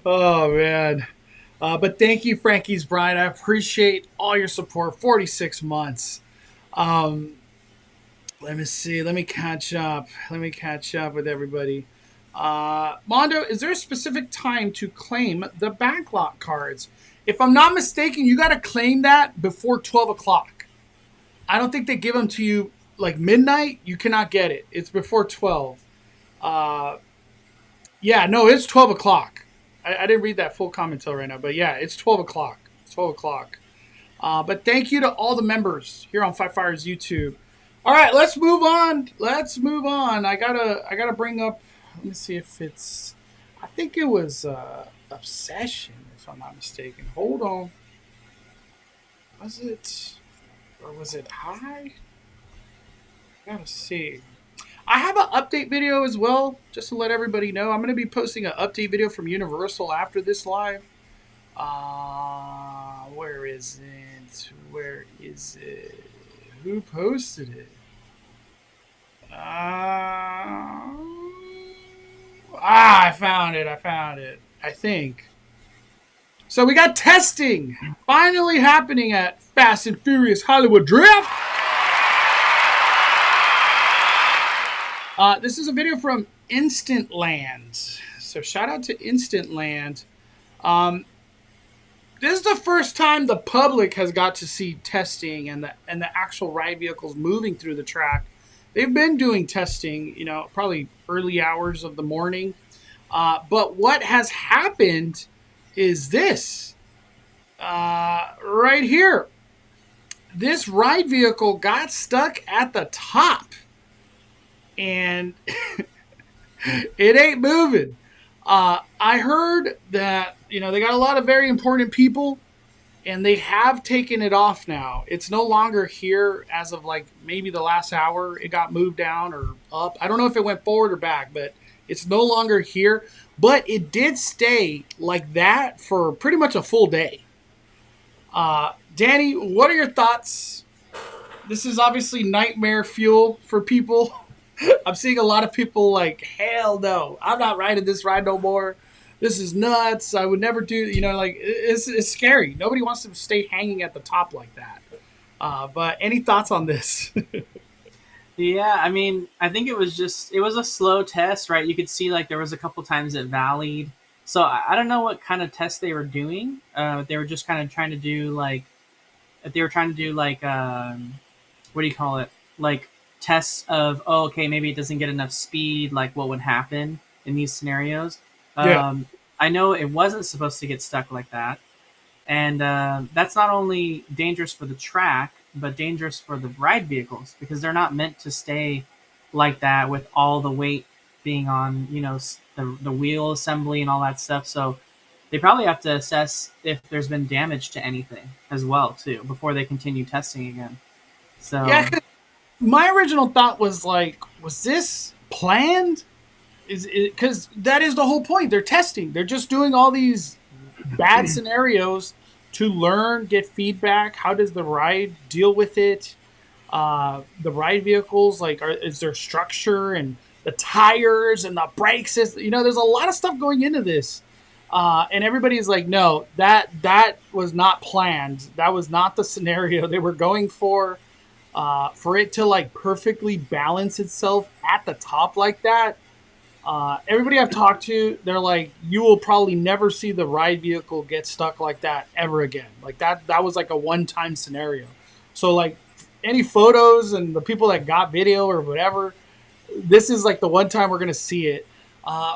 Oh man. But thank you, Frankie's Bride. I appreciate all your support. 46 months. Let me see. Let me catch up with everybody. Mondo, is there a specific time to claim the backlot cards? If I'm not mistaken, you got to claim that before 12 o'clock. I don't think they give them to you like midnight. You cannot get it. It's before 12. Yeah, no, it's 12 o'clock. I didn't read that full comment till right now, but yeah, it's 12 o'clock. It's 12 o'clock. But thank you to all the members here on Five Fire's YouTube. All right, let's move on. I gotta bring up. Let me see if it's. I think it was Obsession, if I'm not mistaken. Hold on. Was it High? I gotta see. I have an update video as well, just to let everybody know. I'm going to be posting an update video from Universal after this live. Where is it? Where is it? Who posted it? I found it. I think. So we got testing finally happening at Fast and Furious Hollywood Drift. This is a video from Instant Land. So shout out to Instant Land. This is the first time the public has got to see testing and the actual ride vehicles moving through the track. They've been doing testing, probably early hours of the morning. But what has happened is this right here. This ride vehicle got stuck at the top and it ain't moving. I heard that, they got a lot of very important people and they have taken it off now. It's no longer here as of like maybe the last hour. It got moved down or up. I don't know if it went forward or back, but it's no longer here. But it did stay like that for pretty much a full day. Danny, what are your thoughts? This is obviously nightmare fuel for people. I'm seeing a lot of people like, hell no, I'm not riding this ride no more. This is nuts. I would never do, it's scary. Nobody wants to stay hanging at the top like that. But any thoughts on this? Yeah, I mean, I think it was a slow test, right? You could see like there was a couple times it valleyed. So I don't know what kind of test they were doing. They were just kind of trying to do like, what do you call it? Like tests of, maybe it doesn't get enough speed. Like what would happen in these scenarios? Yeah. I know it wasn't supposed to get stuck like that. And that's not only dangerous for the track, but dangerous for the ride vehicles because they're not meant to stay like that with all the weight being on, the wheel assembly and all that stuff. So they probably have to assess if there's been damage to anything as well, too, before they continue testing again. So yeah, my original thought was like, was this planned? Because that is the whole point. They're testing. They're just doing all these bad scenarios to learn, get feedback. How does the ride deal with it? The ride vehicles, is there structure and the tires and the brakes? There's a lot of stuff going into this. And everybody's like, no, that was not planned. That was not the scenario they were going for it to like perfectly balance itself at the top like that. Everybody I've talked to, they're like, you will probably never see the ride vehicle get stuck like that ever again. Like that was like a one-time scenario. So like any photos and the people that got video or whatever, this is like the one time we're going to see it.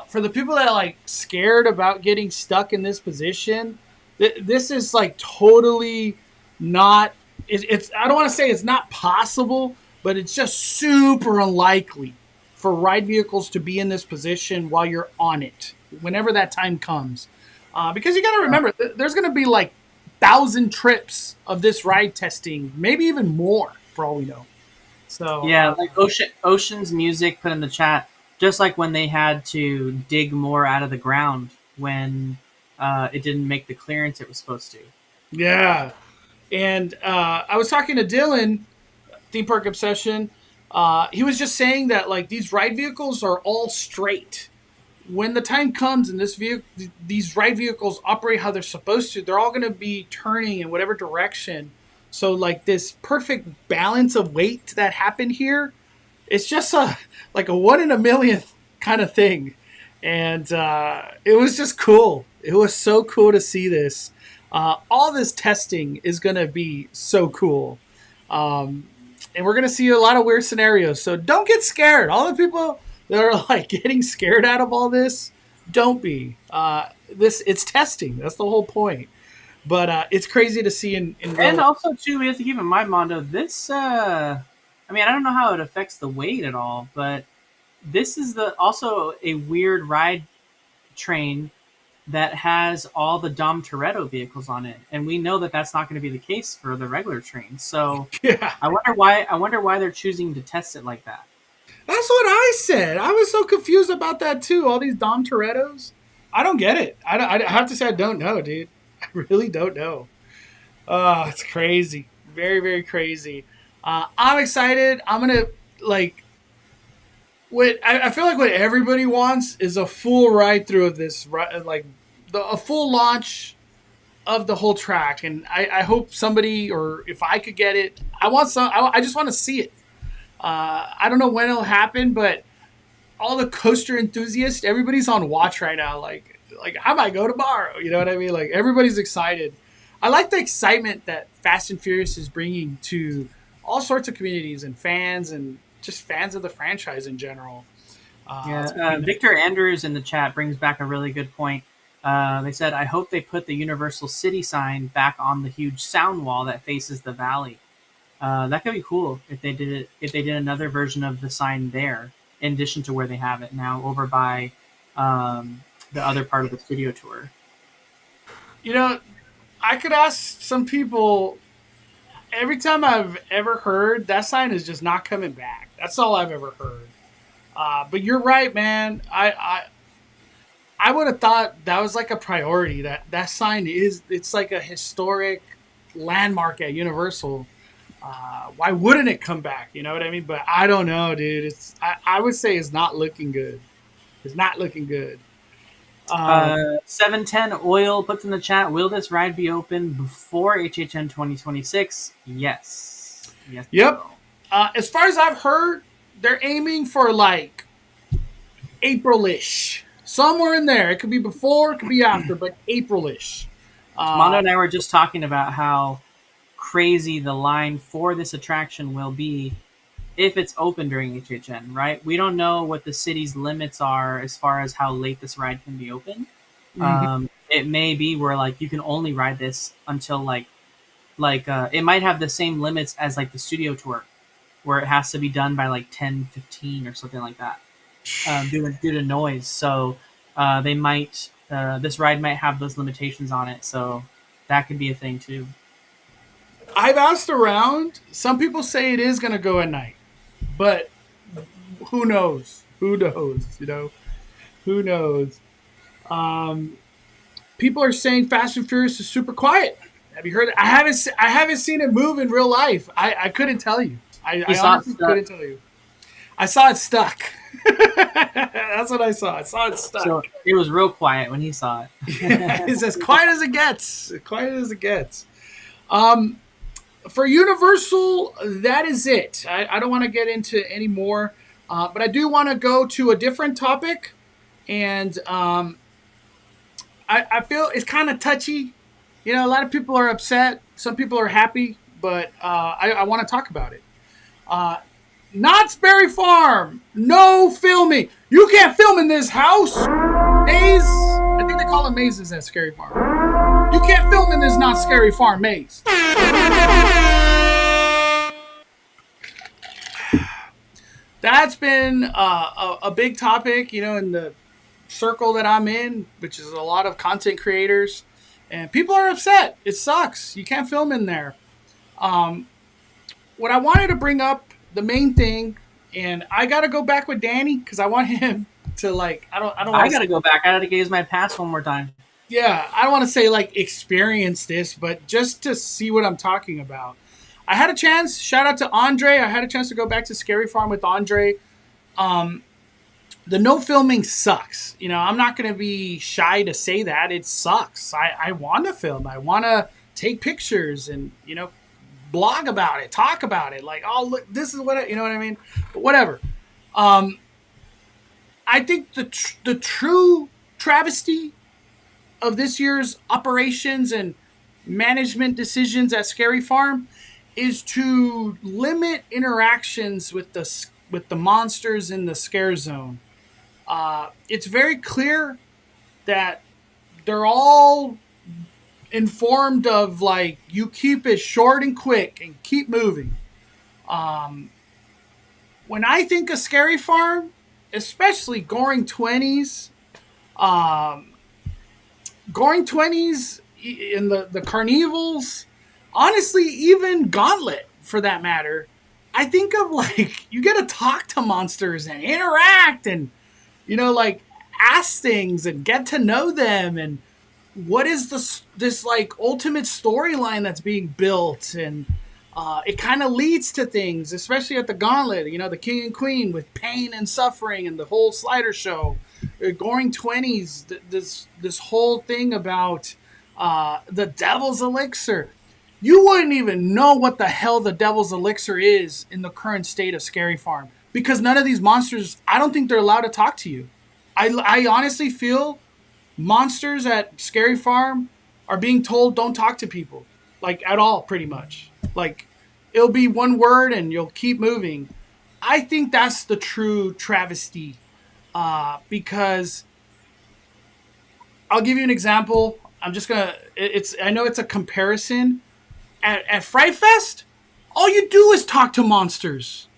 For the people that are like scared about getting stuck in this position, this is like totally not, it's I don't want to say it's not possible, but it's just super unlikely for ride vehicles to be in this position while you're on it, whenever that time comes. Because you got to remember, there's going to be like 1,000 trips of this ride testing, maybe even more for all we know. So yeah, like Ocean's Music put in the chat, just like when they had to dig more out of the ground when it didn't make the clearance it was supposed to. Yeah. And I was talking to Dylan, Theme Park Obsession. He was just saying that like these ride vehicles are all straight. When the time comes and these ride vehicles operate how they're supposed to, they're all going to be turning in whatever direction. So like this perfect balance of weight that happened here, it's just like a 1 in a million kind of thing. And it was just cool. It was so cool to see this. All this testing is going to be so cool. And we're going to see a lot of weird scenarios. So don't get scared. All the people that are like getting scared out of all this, don't be. It's testing. That's the whole point. But it's crazy to see in and also too, we have to keep in mind, Mondo, this I don't know how it affects the weight at all, but this is also a weird ride train that has all the Dom Toretto vehicles on it, and we know that that's not going to be the case for the regular trains. So yeah. I wonder why they're choosing to test it like that. That's what I said. I was so confused about that too. All these Dom Torettos. I don't get it. I have to say I don't know, dude. I really don't know. Oh, it's crazy. Very, very crazy. I'm excited. I'm gonna like what I feel like what everybody wants is a full ride through of this, like a full launch of the whole track. And I hope somebody, or if I could get it, I want some. I just want to see it. I don't know when it'll happen, but all the coaster enthusiasts, everybody's on watch right now. Like I might go tomorrow. You know what I mean? Like everybody's excited. I like the excitement that Fast and Furious is bringing to all sorts of communities and fans and just fans of the franchise in general. Victor Andrews in the chat brings back a really good point. They said, "I hope they put the Universal City sign back on the huge sound wall that faces the valley." That could be cool if they did it. If they did another version of the sign there, in addition to where they have it now, over by the other part of the studio tour. You know, I could ask some people. Every time I've ever heard, that sign is just not coming back. That's all I've ever heard. But you're right, man. I would have thought that was like a priority. That sign it's like a historic landmark at Universal. Why wouldn't it come back? You know what I mean? But I don't know, dude. I would say it's not looking good. It's not looking good. 710 Oil puts in the chat, will this ride be open before HHN 2026? Yes. Yep. As far as I've heard, they're aiming for like April-ish. Somewhere in there. It could be before, it could be after, but April-ish. Mondo and I were just talking about how crazy the line for this attraction will be if it's open during HHN, right? We don't know what the city's limits are as far as how late this ride can be open. Mm-hmm. It may be where like you can only ride this until like it might have the same limits as like the studio tour, where it has to be done by like 10:15 or something like that, due to noise. So they might this ride might have those limitations on it. So that could be a thing too. I've asked around. Some people say it is going to go at night, but who knows? Who knows? You know, who knows? People are saying Fast and Furious is super quiet. Have you heard it? I haven't seen it move in real life. I couldn't tell you. I honestly couldn't tell you. I saw it stuck. That's what I saw. I saw it stuck. So it was real quiet when he saw it. It's as quiet as it gets. As quiet as it gets. For Universal, that is it. I don't want to get into any more, but I do want to go to a different topic, and I feel it's kind of touchy. You know, a lot of people are upset. Some people are happy, but I want to talk about it. Knott's Berry Farm, no filming. You can't film in this house. Maze, I think they call it mazes at Scary Farm. You can't film in this Knott's Scary Farm maze. That's been a big topic, you know, in the circle that I'm in, which is a lot of content creators, and people are upset. It sucks. You can't film in there. What I wanted to bring up, the main thing, and I got to go back with Danny because I want him to like. I got to go back. I got to use my pass one more time. Yeah, I don't want to say like experience this, but just to see what I'm talking about. I had a chance. Shout out to Andre. I had a chance to go back to Scary Farm with Andre. The no filming sucks. You know, I'm not going to be shy to say that. It sucks. I want to film. I want to take pictures and, you know, blog about it, talk about it. Like, oh, look, this is what, you know what I mean? But whatever. I think the true travesty of this year's operations and management decisions at Scary Farm is to limit interactions with the monsters in the scare zone. It's very clear that they're all informed of like, you keep it short and quick and keep moving. When I think of Scary Farm, especially Goring 20s, in the carnivals, honestly, even Gauntlet for that matter, I think of like, you get to talk to monsters and interact and, you know, like ask things and get to know them, and what is this like ultimate storyline that's being built, and It kind of leads to things, especially at the Gauntlet. You know, the King and Queen with pain and suffering, and the whole Slider show, Goring 20s. This whole thing about the Devil's Elixir. You wouldn't even know what the hell the Devil's Elixir is in the current state of Scary Farm, because none of these monsters, I don't think they're allowed to talk to you. I honestly feel monsters at Scary Farm are being told don't talk to people, like, at all, pretty much. Like, it'll be one word and you'll keep moving. I think that's the true travesty, because I'll give you an example. I'm just gonna. I know it's a comparison. At Fright Fest, all you do is talk to monsters,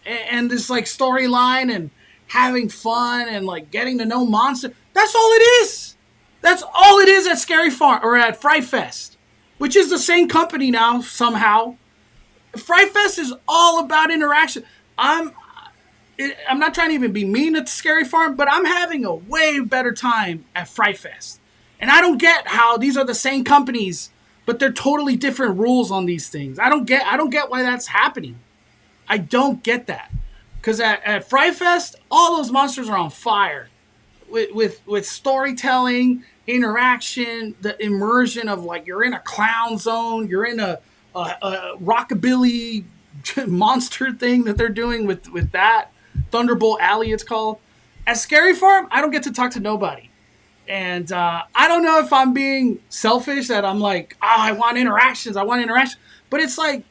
and this like storyline and having fun and like getting to know monsters. That's all it is. That's all it is at Scary Farm or at Fright Fest, which is the same company now somehow. Fright Fest is all about interaction. I'm not trying to even be mean at the Scary Farm, but I'm having a way better time at Fright Fest. And I don't get how these are the same companies, but they're totally different rules on these things. I don't get why that's happening. I don't get that. Because at Fright Fest, all those monsters are on fire. With storytelling, interaction, the immersion of like you're in a clown zone, you're in a rockabilly monster thing that they're doing with that Thunderbolt Alley, it's called. At Scary Farm, I don't get to talk to nobody, and I don't know if I'm being selfish that I'm like, I want interactions, but it's like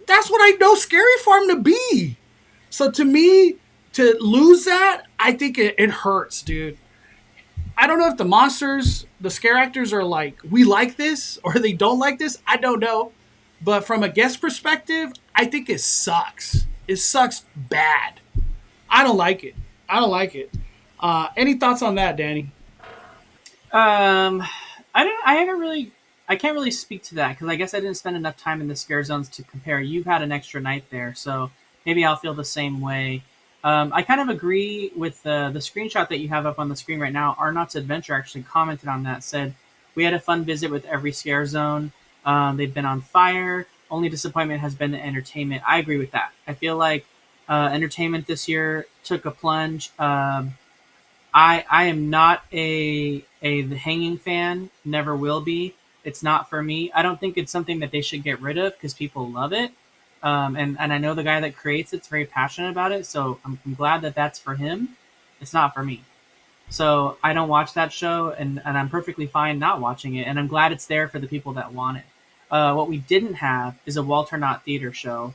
that's what I know Scary Farm to be. So to me, to lose that, I think it hurts, dude. I don't know if the monsters, the scare actors are like, we like this, or they don't like this. I don't know. But from a guest perspective, I think it sucks. It sucks bad. I don't like it. Any thoughts on that, Danny? I can't really speak to that because I guess I didn't spend enough time in the scare zones to compare. You've had an extra night there, so maybe I'll feel the same way. I kind of agree with the screenshot that you have up on the screen right now. Our Knott's Adventure actually commented on that, said, we had a fun visit with every scare zone. They've been on fire. Only disappointment has been the entertainment. I agree with that. I feel like entertainment this year took a plunge. I am not the Hanging fan. Never will be. It's not for me. I don't think it's something that they should get rid of because people love it. And I know the guy that creates it's very passionate about it. So I'm glad that that's for him. It's not for me. So I don't watch that show, and I'm perfectly fine not watching it. And I'm glad it's there for the people that want it. What we didn't have is a Walter Knott theater show.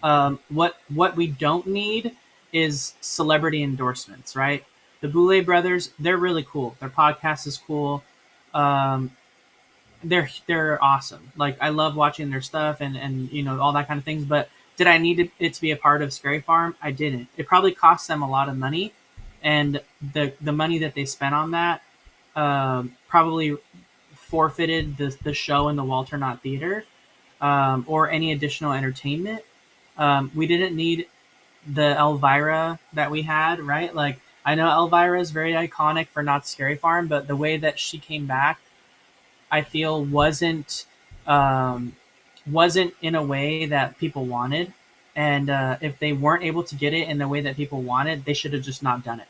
What we don't need is celebrity endorsements, right? The Boulay brothers, they're really cool. Their podcast is cool. They're awesome. Like, I love watching their stuff and you know, all that kind of things. But did I need it to be a part of Scary Farm? I didn't. It probably cost them a lot of money, and the money that they spent on that probably forfeited the show in the Walter Knott Theater or any additional entertainment. We didn't need the Elvira that we had, right? Like, I know Elvira is very iconic for Knott's Scary Farm, but the way that she came back, I feel wasn't in a way that people wanted. And if they weren't able to get it in the way that people wanted, they should have just not done it.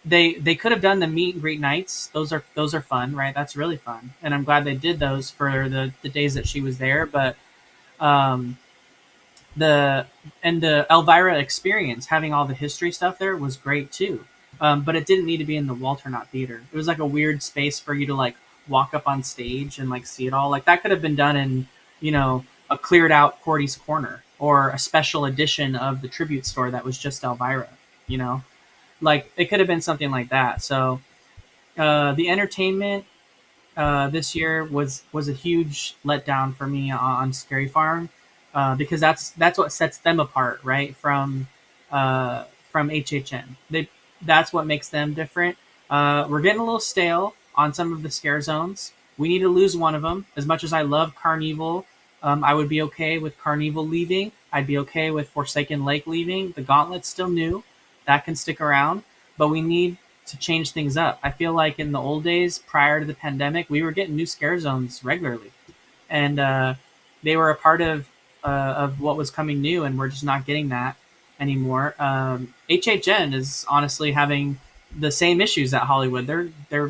They could have done the meet and greet nights. Those are fun, right? That's really fun, and I'm glad they did those for the days that she was there. But the Elvira experience, having all the history stuff there, was great too. But it didn't need to be in the Walter Knott Theater. It was like a weird space for you to like walk up on stage and like see it all. Like, that could have been done in, you know, a cleared out Cordy's Corner or a special edition of the tribute store that was just Elvira, you know, like it could have been something like that. So the entertainment this year was a huge letdown for me on Scary Farm because that's what sets them apart, right, from HHN. That's what makes them different. We're getting a little stale on some of the scare zones. We need to lose one of them. As much as I love Carnival, I would be okay with Carnival leaving. I'd be okay with Forsaken Lake leaving. The Gauntlet's still new. That can stick around. But we need to change things up. I feel like in the old days, prior to the pandemic, we were getting new scare zones regularly. And they were a part of what was coming new, and we're just not getting that anymore. HHN is honestly having the same issues at Hollywood. They're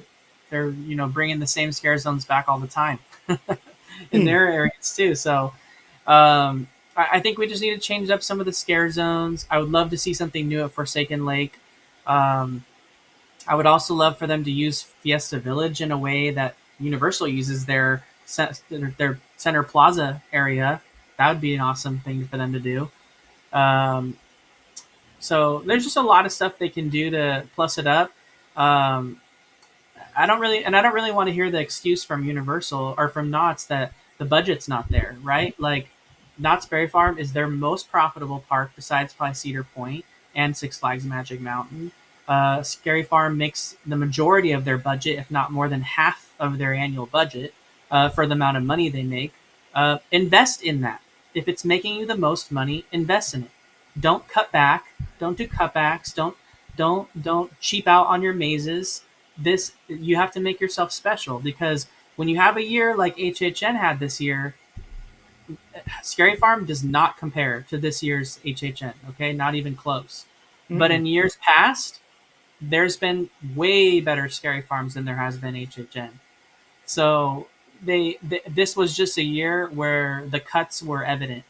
bringing the same scare zones back all the time in Hmm. their areas too. So I think we just need to change up some of the scare zones. I would love to see something new at Forsaken Lake. Um, I would also love for them to use Fiesta Village in a way that Universal uses their Center Plaza area. That would be an awesome thing for them to do. Um, so there's just a lot of stuff they can do to plus it up. Um, I don't really want to hear the excuse from Universal or from Knott's that the budget's not there, right? Like Knott's Berry Farm is their most profitable park besides probably Cedar Point and Six Flags Magic Mountain. Scary Farm makes the majority of their budget, if not more than half of their annual budget, for the amount of money they make. Invest in that. If it's making you the most money, invest in it. Don't cut back. Don't do cutbacks. Don't cheap out on your mazes. This you have to make yourself special because when you have a year like HHN had this year, Scary Farm does not compare to this year's HHN. Okay, not even close. But Mm-mm. in years past, there's been way better Scary Farms than there has been HHN. So this was just a year where the cuts were evident,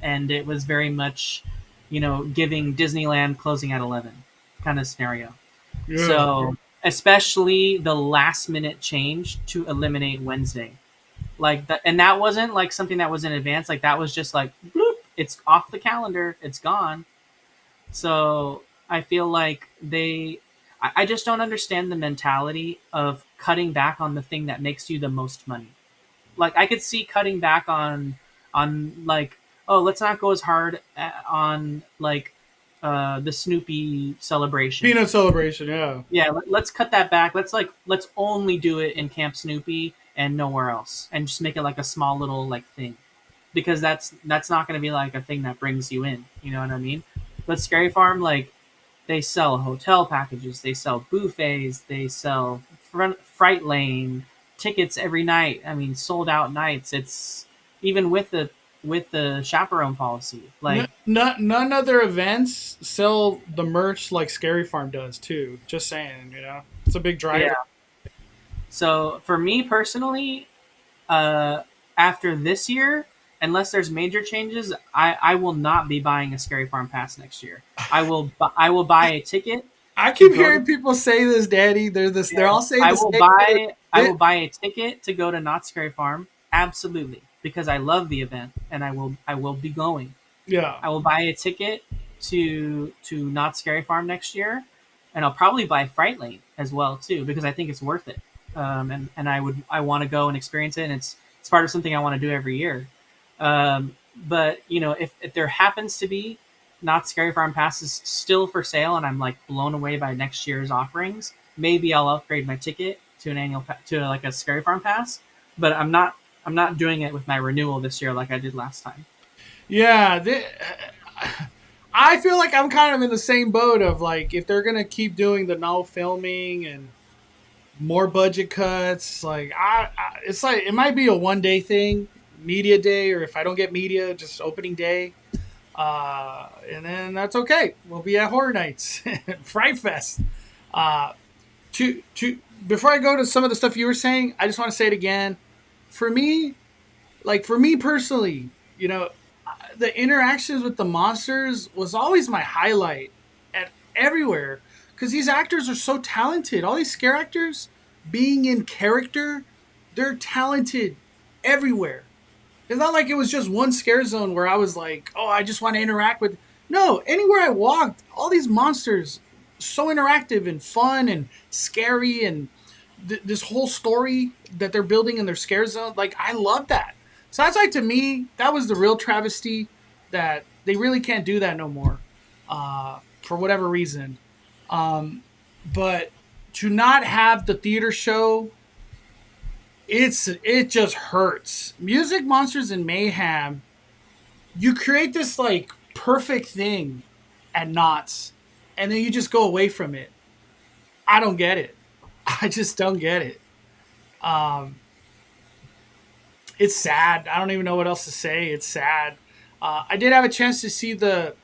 and it was very much, giving Disneyland closing at 11 kind of scenario. Yeah. So especially the last minute change to eliminate Wednesday, like that, and that wasn't like something that was in advance. Like that was just like bloop, it's off the calendar, it's gone. So I feel like I just don't understand the mentality of cutting back on the thing that makes you the most money. Like I could see cutting back on like, oh, let's not go as hard on like the Snoopy celebration. Peanut celebration. Yeah. Yeah, let's cut that back. Let's only do it in Camp Snoopy and nowhere else, and just make it like a small little like thing, because that's not going to be like a thing that brings you in. You know what I mean? But Scary Farm, like they sell hotel packages, they sell buffets, they sell fright lane tickets every night. I mean, sold out nights. It's even with the chaperone policy. Like None other events sell the merch like Scary Farm does too. Just saying, it's a big yeah. driver. So for me personally, uh, after this year, unless there's major changes, I will not be buying a Scary Farm pass next year. I will buy a ticket I to keep go to hearing people say this, Daddy. They're yeah. all saying the same thing. I will buy a ticket to go to Knott's Scary Farm, absolutely, because I love the event and I will be going. Yeah. I will buy a ticket to Knott's Scary Farm next year, and I'll probably buy Fright Lane as well too because I think it's worth it. And I want to go and experience it, and it's part of something I want to do every year. But if there happens to be Not Scary Farm passes still for sale, and I'm like blown away by next year's offerings, maybe I'll upgrade my ticket to an to like a Scary Farm pass. But I'm not doing it with my renewal this year like I did last time. Yeah. I feel like I'm kind of in the same boat of like if they're gonna keep doing the now filming and more budget cuts, like it's like it might be a 1 day thing, media day, or if I don't get media, just opening day. And then that's okay. We'll be at Horror Nights, Fright Fest. Uh, to before I go to some of the stuff you were saying, I just want to say it again. For me, for me personally, the interactions with the monsters was always my highlight at everywhere because these actors are so talented. All these scare actors being in character, they're talented everywhere. It's not like it was just one scare zone where I was like, oh, I just want to interact with. No, anywhere I walked, all these monsters, so interactive and fun and scary, and this whole story that they're building in their scare zone. Like, I love that. So that's like, to me, that was the real travesty that they really can't do that no more for whatever reason. But to not have the theater show, it just hurts. Music Monsters and Mayhem, you create this like perfect thing at Knott's, and then you just go away from it. I don't get it. I just don't get it. Um, It's sad. I don't even know what else to say. It's sad. I did have a chance to see the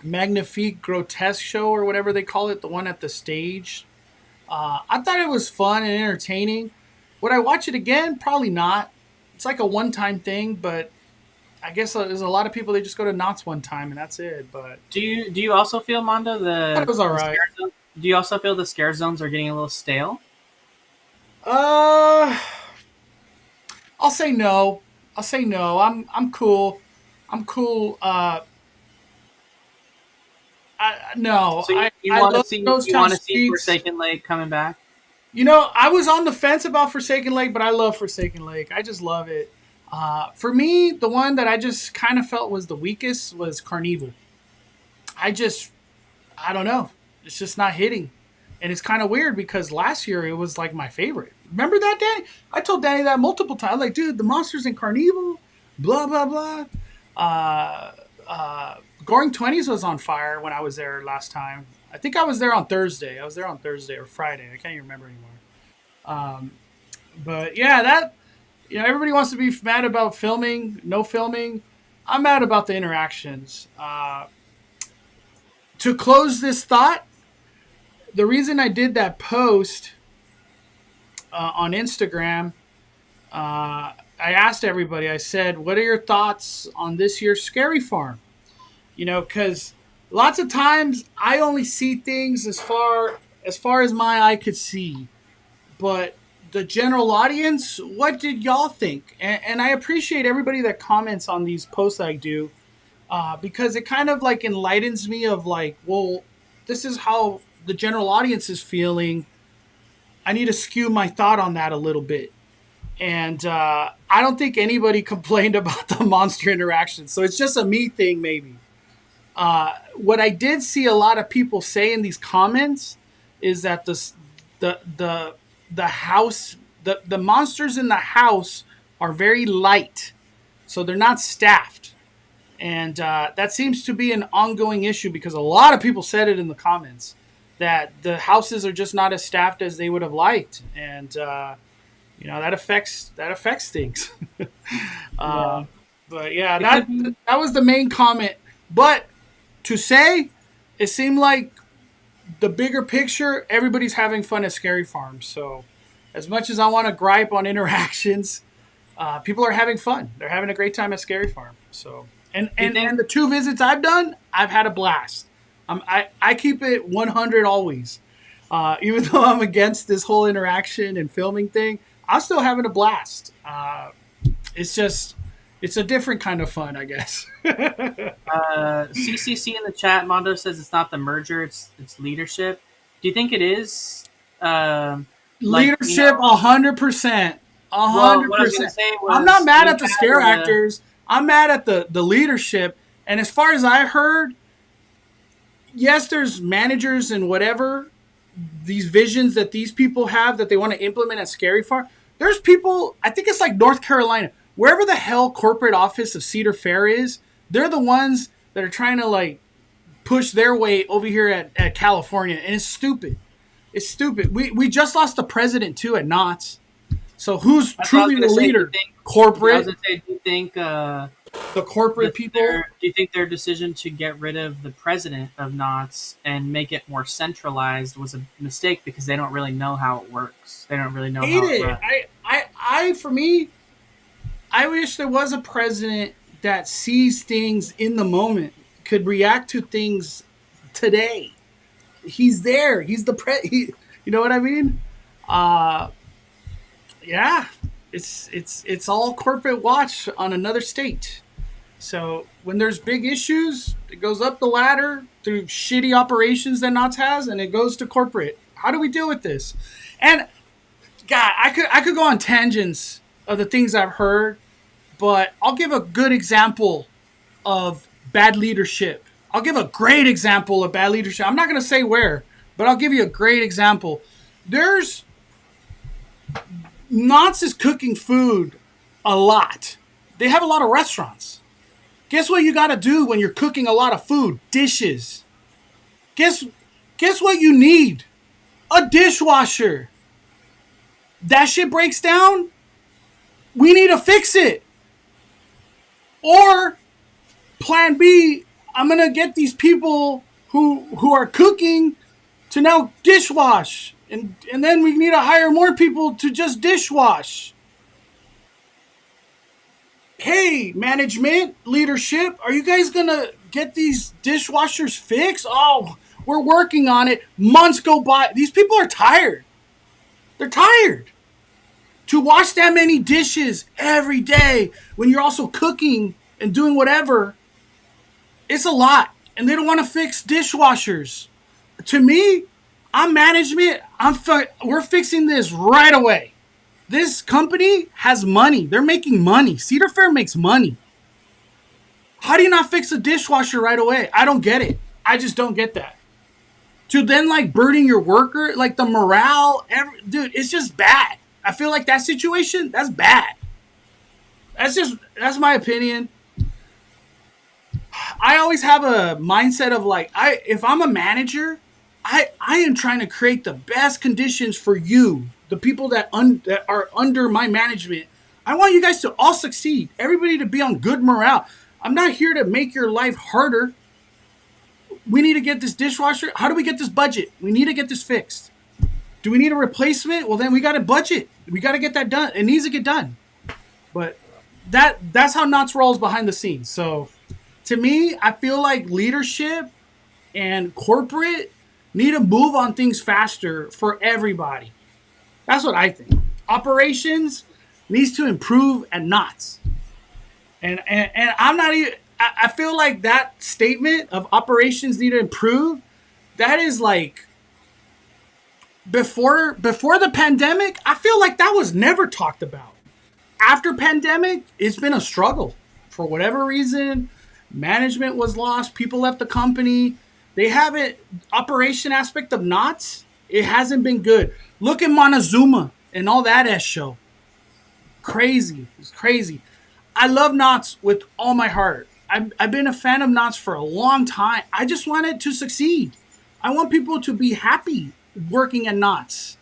Magnifique Grotesque show or whatever they call it, the one at the stage. I thought it was fun and entertaining. Would I watch it again? Probably not. It's like a one-time thing, but I guess there's a lot of people, they just go to Knott's one time and that's it. But Do you also feel, Mondo, it was all right. do you also feel the scare zones are getting a little stale? Uh, I'll say no. I'll say no. I'm cool. I'm cool. No. So you I want to love see Ghost Town Streets. Forsaken Lake coming back? I was on the fence about Forsaken Lake, but I love Forsaken Lake. I just love it. For me, the one that I just kind of felt was the weakest was Carnival. I don't know. It's just not hitting. And it's kind of weird because last year it was like my favorite. Remember that, Danny? I told Danny that multiple times. Like, dude, the monsters in Carnival, blah, blah, blah. Goring 20s was on fire when I was there last time. I think I was there on Thursday. I was there on Thursday or Friday. I can't even remember anymore. But yeah, everybody wants to be mad about filming, no filming. I'm mad about the interactions. To close this thought, the reason I did that post on Instagram, I asked everybody, I said, what are your thoughts on this year's Scary Farm? Because lots of times I only see things as far as my eye could see. But the general audience, what did y'all think? And I appreciate everybody that comments on these posts I do, because it kind of like enlightens me of like, well, this is how the general audience is feeling. I need to skew my thought on that a little bit. And I don't think anybody complained about the monster interactions. So it's just a me thing, maybe. What I did see a lot of people say in these comments is that the house, the monsters in the house are very light. So they're not staffed. And that seems to be an ongoing issue because a lot of people said it in the comments that the houses are just not as staffed as they would have liked. And, that affects things. Yeah. But yeah, that was the main comment. But to say, it seemed like the bigger picture, everybody's having fun at Scary Farm. So as much as I want to gripe on interactions, people are having fun. They're having a great time at Scary Farm. So and the 2 visits I've done, I've had a blast. I keep it 100 always. Even though I'm against this whole interaction and filming thing, I'm still having a blast. It's a different kind of fun, I guess. CCC in the chat, Mondo says it's not the merger, it's leadership. Do you think it is? Leadership, 100%. 100%. I'm not mad at the scare actors. I'm mad at the leadership. And as far as I heard, yes, there's managers and whatever, these visions that these people have that they want to implement at Scary Farm. There's people, I think it's like North Carolina, wherever the hell corporate office of Cedar Fair is, they're the ones that are trying to like push their way over here at California. And it's stupid. It's stupid. We just lost the president too at Knott's. So who's truly the leader? Corporate. I was gonna say, do you think the corporate people? Do you think their decision to get rid of the president of Knott's and make it more centralized was a mistake because they don't really know how it works? They don't really know how it runs. For me, I wish there was a president that sees things in the moment, could react to things today. He's there. He's the you know what I mean? Yeah, it's all corporate watch on another state. So when there's big issues, it goes up the ladder through shitty operations that Knott's has, and it goes to corporate. How do we deal with this? And God, I could go on tangents of the things I've heard, but I'll give a good example of bad leadership. I'll give a great example of bad leadership. I'm not going to say where, but I'll give you a great example. Knott's is cooking food a lot. They have a lot of restaurants. Guess what you got to do when you're cooking a lot of food? Dishes. Guess what you need? A dishwasher. That shit breaks down. we need to fix it. Or plan B, I'm going to get these people who are cooking to now dishwash. And then we need to hire more people to just dishwash. Hey, management, leadership, are you guys going to get these dishwashers fixed? Oh, we're working on it. Months go by. These people are tired. They're tired. To wash that many dishes every day when you're also cooking and doing whatever, it's a lot. And they don't want to fix dishwashers. To me, I'm management. We're fixing this right away. This company has money. They're making money. Cedar Fair makes money. How do you not fix a dishwasher right away? I don't get it. I just don't get that. To then like burning your worker, like the morale, dude, it's just bad. I feel like that situation, that's bad. That's my opinion. I always have a mindset of like, if I'm a manager, I am trying to create the best conditions for you, the people that are under my management. I want you guys to all succeed. Everybody to be on good morale. I'm not here to make your life harder. We need to get this dishwasher. How do we get this budget? We need to get this fixed. Do we need a replacement? Well, then we got to budget. We got to get that done. It needs to get done. But that's how Knott's rolls behind the scenes. So to me, I feel like leadership and corporate need to move on things faster for everybody. That's what I think. Operations needs to improve at Knott's. And I'm not even, I feel like that statement of operations need to improve, that is like, before the pandemic, I feel like that was never talked about. After pandemic, it's been a struggle. For whatever reason, management was lost. People left the company. They haven't, operation aspect of Knott's, it hasn't been good. Look at Montezuma and all that show. Crazy. It's crazy. I love Knott's with all my heart. I've been a fan of Knott's for a long time. I just want it to succeed. I want people to be happy working at Knott's.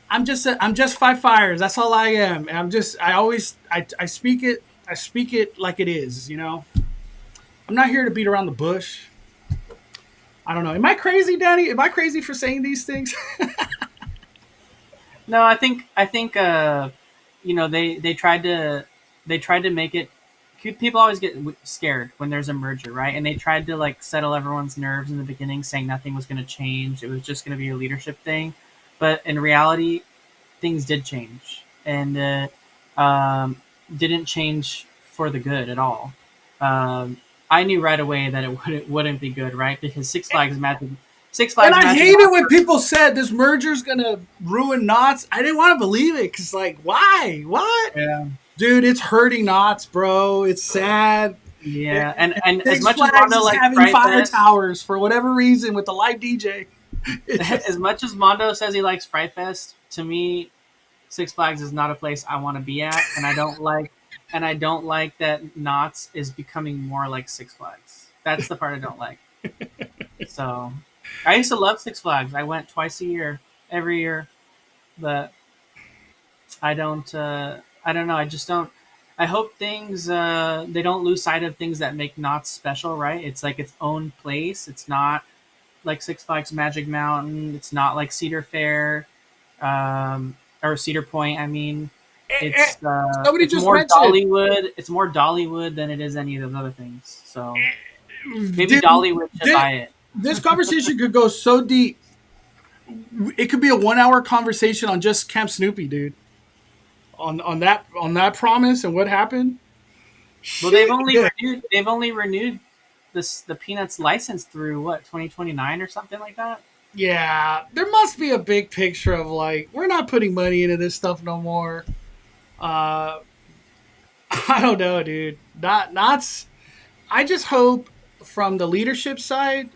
I'm just Five Fires. That's all I am. I speak it like it is, you know. I'm not here to beat around the bush. I don't know. Am I crazy, Danny? Am I crazy for saying these things? No, I think they tried to make it. People always get scared when there's a merger, right? And they tried to like settle everyone's nerves in the beginning, saying nothing was going to change. It was just going to be a leadership thing. But in reality, things did change, and didn't change for the good at all. I knew right away that it wouldn't be good, right? Because Six Flags Magic. And I hate it when people said this merger's gonna ruin Knott's. I didn't want to believe it because, like, why? What? Yeah. Dude, it's hurting Knott's, bro. It's sad. Yeah, and Six as much Flags as Mondo is likes having Fright fire Fest, towers for whatever reason with the live DJ. as much as Mondo says he likes Fright Fest, to me, Six Flags is not a place I want to be at, and I don't like that Knott's is becoming more like Six Flags. That's the part I don't like. So, I used to love Six Flags. I went twice a year, every year, but I don't know. I just don't. I hope things they don't lose sight of things that make Knott's special, right? It's like its own place. It's not like Six Flags Magic Mountain. It's not like Cedar Fair, or Cedar Point. I mean, it's more Dollywood. It's more Dollywood than it is any of those other things. So maybe Dollywood should buy it. This conversation could go so deep. It could be a 1 hour conversation on just Camp Snoopy, dude. On that promise and what happened. Well, they've only renewed the Peanuts license through what, 2029 or something like that. Yeah, there must be a big picture of like, we're not putting money into this stuff no more. I don't know, dude. Not. I just hope from the leadership side,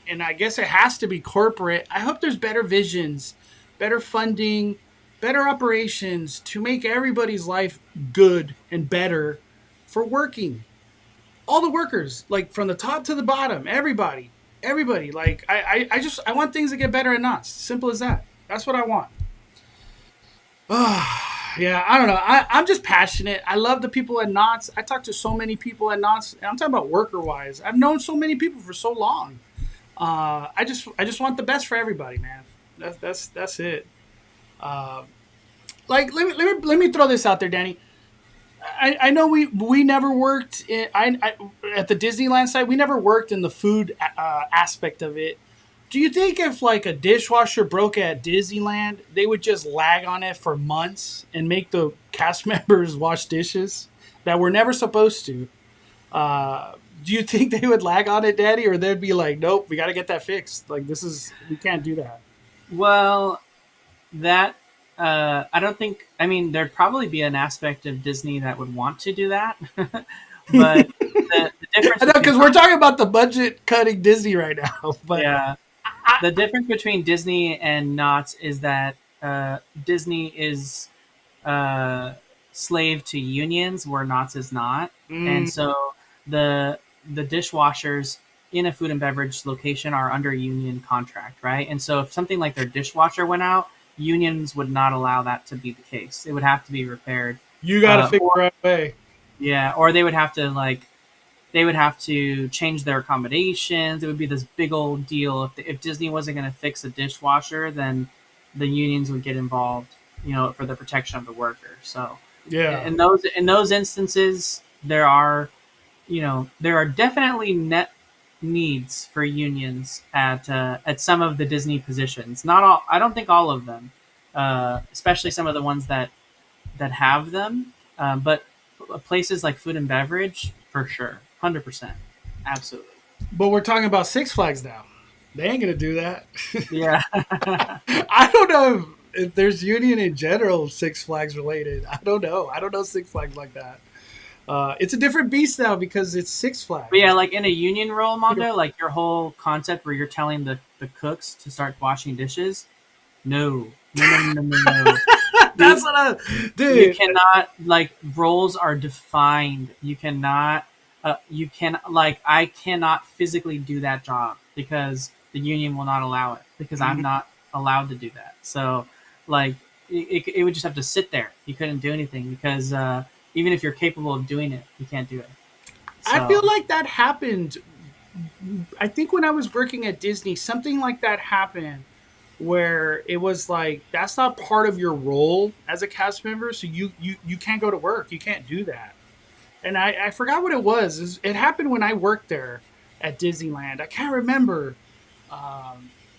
and I guess it has to be corporate. I hope there's better visions, better funding, better operations to make everybody's life good and better for working. All the workers, like from the top to the bottom, everybody. Like I want things to get better and not simple as that. That's what I want. Yeah, I don't know. I'm just passionate. I love the people at Knott's. I talk to so many people at Knott's. And I'm talking about worker wise. I've known so many people for so long. I just want the best for everybody, man. That's it. Uh, like let me throw this out there, Danny. I know we never worked at the Disneyland side. We never worked in the food aspect of it. Do you think if like a dishwasher broke at Disneyland, they would just lag on it for months and make the cast members wash dishes that were never supposed to? Do you think they would lag on it, Daddy, or they'd be like, "Nope, we got to get that fixed. Like we can't do that." Well, that I don't think. I mean, there'd probably be an aspect of Disney that would want to do that, but the difference. I know because we're talking about the budget cutting Disney right now, but Yeah, the difference between Disney and Knott's is that Disney is uh, slave to unions, where Knott's is not, and mm, so the dishwashers in a food and beverage location are under a union contract, right? And so if something like their dishwasher went out, unions would not allow that to be the case. It would have to be repaired, you got to figure or out a way. yeah, or they would have to change their accommodations. It would be this big old deal. If Disney wasn't going to fix a dishwasher, then the unions would get involved, for the protection of the worker. So Yeah. in those instances, there are definitely net needs for unions at some of the Disney positions. Not all. I don't think all of them, especially some of the ones that have them. But places like food and beverage, for sure, 100%, absolutely. But we're talking about Six Flags now. They ain't gonna do that. Yeah. I don't know if there's union in general Six Flags related. I don't know. I don't know Six Flags like that. It's a different beast now because it's Six Flags. But yeah, like in a union role, Mondo, like your whole concept where you're telling the cooks to start washing dishes. No. No. That's what dude. You cannot, like, roles are defined. You cannot, I cannot physically do that job because the union will not allow it because I'm not allowed to do that. So, like, it would just have to sit there. You couldn't do anything because even if you're capable of doing it, you can't do it. So, I feel like that happened. I think when I was working at Disney, something like that happened where it was like that's not part of your role as a cast member, so you can't go to work. You can't do that. And I forgot what it was. It happened when I worked there at Disneyland. I can't remember.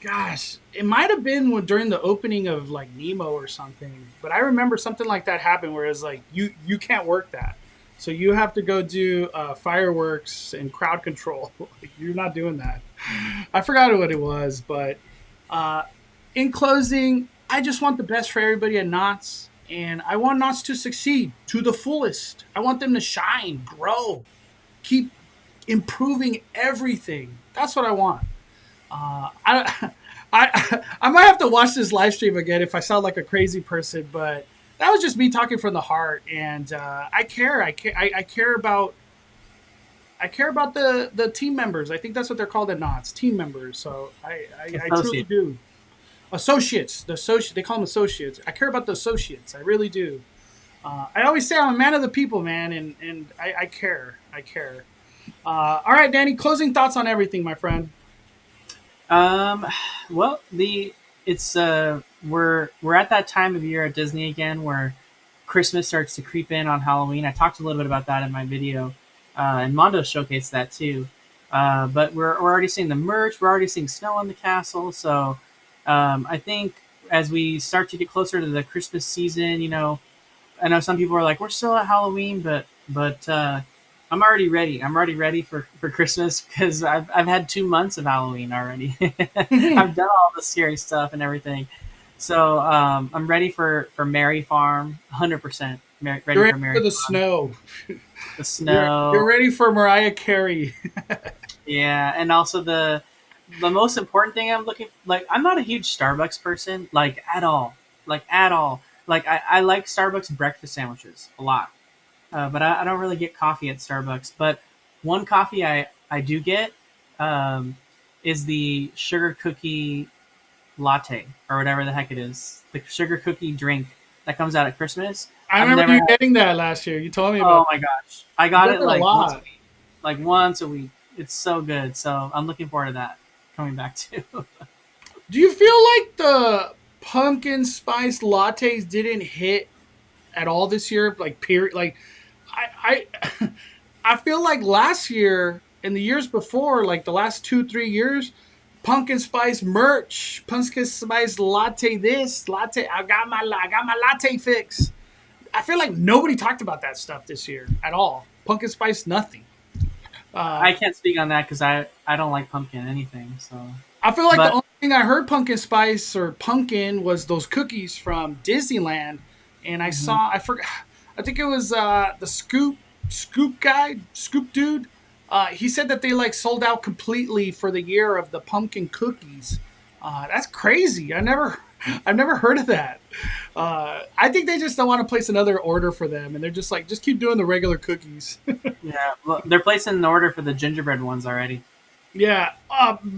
Gosh, it might have been during the opening of like Nemo or something. But I remember something like that happened where it's like you can't work that, so you have to go do fireworks and crowd control. You're not doing that. I forgot what it was, but in closing, I just want the best for everybody at Knott's, and I want Knott's to succeed to the fullest. I want them to shine, grow, keep improving everything. That's what I want. I might have to watch this live stream again if I sound like a crazy person, but that was just me talking from the heart, and I care. I care about. I care about the team members. I think that's what they're called at Knott's, team members. So I truly do. Associates, they call them associates. I care about the associates. I really do. I always say I'm a man of the people, man, and I care. I care. All right, Danny. Closing thoughts on everything, my friend. Well, it's we're at that time of year at Disney again where Christmas starts to creep in on Halloween. I talked a little bit about that in my video, and Mondo showcased that too. But we're already seeing the merch. We're already seeing snow on the castle. So I think as we start to get closer to the Christmas season, I know some people are like, we're still at Halloween, but I'm already ready. I'm already ready for Christmas because I've had 2 months of Halloween already. I've done all the scary stuff and everything. So I'm ready for Merry Farm, 100%. Ready You're for ready Merry for the Farm. snow. The snow. You're ready for Mariah Carey. Yeah, and also the most important thing I'm not a huge Starbucks person, like at all. Like I like Starbucks breakfast sandwiches a lot. But I don't really get coffee at Starbucks. But one coffee I do get is the sugar cookie latte or whatever the heck it is. The sugar cookie drink. that comes out at Christmas. I I've remember never you had. getting that last year. You told me Oh about my gosh, I you got got it that a like once a lot. week, like once a week. It's so good. So I'm looking forward to that coming back too. Do you feel like the pumpkin spice lattes didn't hit at all this year? Like period. Like I I feel like last year and the years before, like the last 2-3 years, pumpkin spice merch, pumpkin spice latte this, latte. I got my latte fix. I feel like nobody talked about that stuff this year at all. Pumpkin spice, nothing. I can't speak on that because I don't like pumpkin anything. So, I feel like the but only thing I heard pumpkin spice or pumpkin was those cookies from Disneyland, and I mhm. saw I forgot. I think it was the Scoop dude. He said that they like sold out completely for the year of the pumpkin cookies. That's crazy. I've never heard of that. I think they just don't want to place another order for them, and they're just like, just keep doing the regular cookies. Yeah, well, they're placing an order for the gingerbread ones already. Yeah.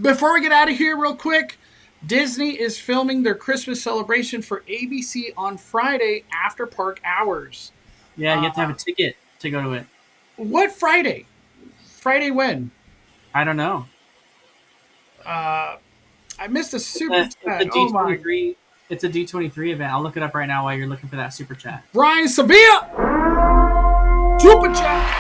Before we get out of here, real quick, Disney is filming their Christmas celebration for ABC on Friday after park hours. Yeah, you have to have a ticket to go to it. What Friday? Friday when? I don't know. I missed a super It's a chat. Oh my. D23. It's a D23 event. I'll look it up right now while you're looking for that super chat. Brian Sabia! Super chat!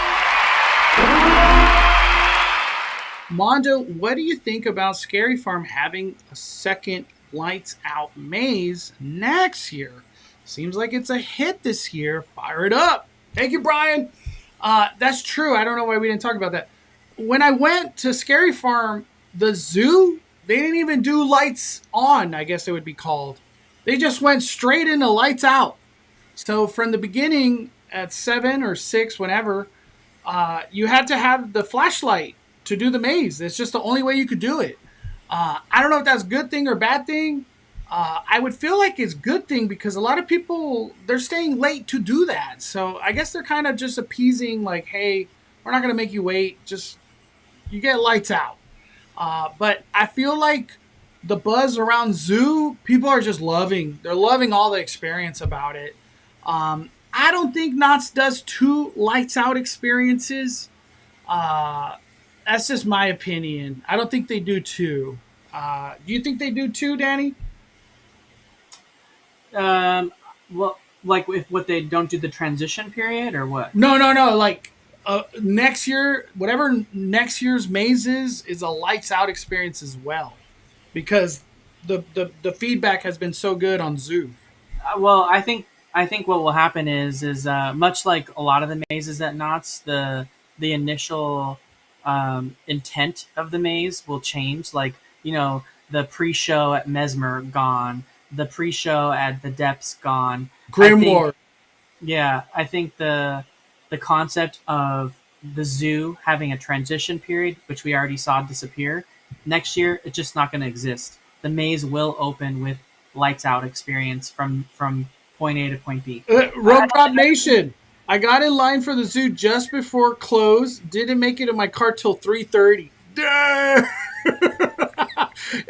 Mondo, what do you think about Scary Farm having a second Lights Out maze next year? Seems like it's a hit this year. Fire it up. Thank you, Brian. That's true. I don't know why we didn't talk about that. When I went to Scary Farm, the zoo, they didn't even do lights on, I guess it would be called. They just went straight into lights out. So from the beginning at 7 or 6, whenever, you had to have the flashlight to do the maze. That's just the only way you could do it. I don't know if that's a good thing or bad thing. I would feel like it's a good thing because a lot of people, they're staying late to do that. So I guess they're kind of just appeasing like, hey, we're not going to make you wait. Just, you get lights out. But I feel like the buzz around Zoo, people are just loving. They're loving all the experience about it. I don't think Knott's does 2 lights out experiences. That's just my opinion. I don't think they do 2. Do you think they do 2, Danny? Well, like if what they don't do the transition period or what? No. Like next year, whatever next year's maze is a lights out experience as well, because the feedback has been so good on Zoo. Well, I think what will happen is much like a lot of the mazes at Knott's, the initial intent of the maze will change. Like, the pre-show at Mesmer gone, the pre-show at the Depths gone. I think Grimoire. Yeah, I think the concept of the zoo having a transition period, which we already saw disappear, next year it's just not going to exist. The maze will open with lights out experience from point A to point B. Road Drop Nation. I got in line for the zoo just before close. Didn't make it in my car till 3:30.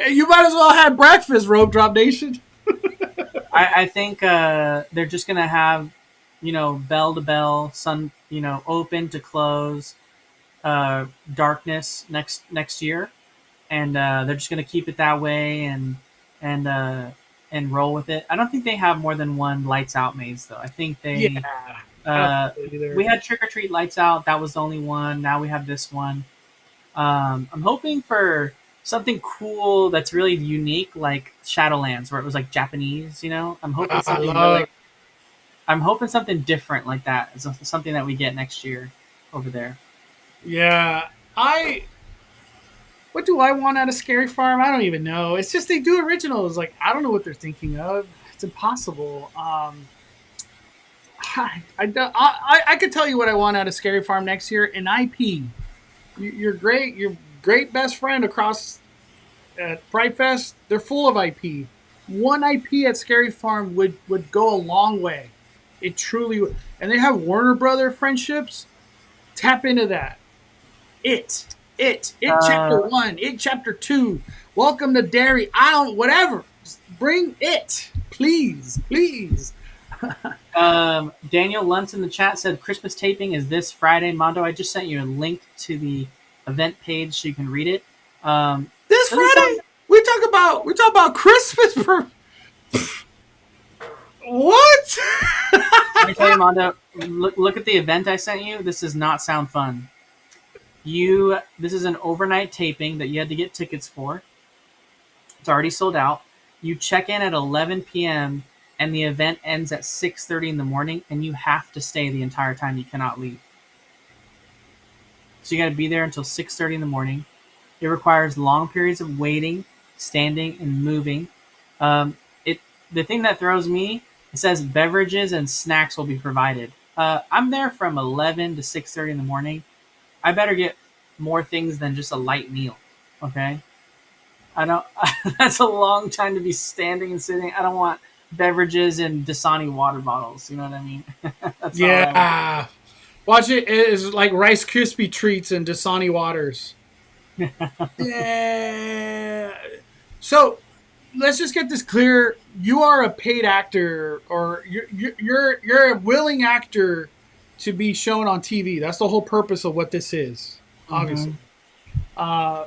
You might as well have breakfast, Road Drop Nation. I think they're just gonna have, bell to bell, sun, open to close, darkness next year, and they're just gonna keep it that way and roll with it. I don't think they have more than one lights out maze though. I think they Yeah. I don't think we had trick or treat lights out. That was the only one. Now we have this one. I'm hoping for something cool that's really unique, like Shadowlands, where it was like Japanese. I'm hoping something really. I'm hoping something different like that is something that we get next year over there. Yeah. What do I want out of Scary Farm? I don't even know. It's just they do originals. Like, I don't know what they're thinking of. It's impossible. I could tell you what I want out of Scary Farm next year. An IP. Your great best friend across at Fright Fest. They're full of IP. One IP at Scary Farm would go a long way. It truly would. And they have Warner Brother friendships. Tap into that. It chapter 1, it chapter 2. Welcome to Derry. I don't whatever. Just bring it, please. Daniel Luntz in the chat said Christmas taping is this Friday. Mondo, I just sent you a link to the event page so you can read it. This Doesn't sound. Friday, we talk about Christmas. What? Let me tell you, Mondo. Look at the event I sent you. This does not sound fun. This is an overnight taping that you had to get tickets for. It's already sold out. You check in at 11 p.m. and the event ends at 6:30 in the morning, and you have to stay the entire time. You cannot leave. So you got to be there until 6:30 in the morning. It requires long periods of waiting, standing, and moving. The thing that throws me, it says beverages and snacks will be provided. I'm there from 11 to 6:30 in the morning. I better get more things than just a light meal. Okay, I don't. That's a long time to be standing and sitting. I don't want beverages and Dasani water bottles. You know what I mean? That's not what I want. Yeah. Watch it. It is like Rice Krispie treats and Dasani waters. Yeah. So let's just get this clear. You are a paid actor, or you're a willing actor to be shown on TV. That's the whole purpose of what this is. Obviously, uh,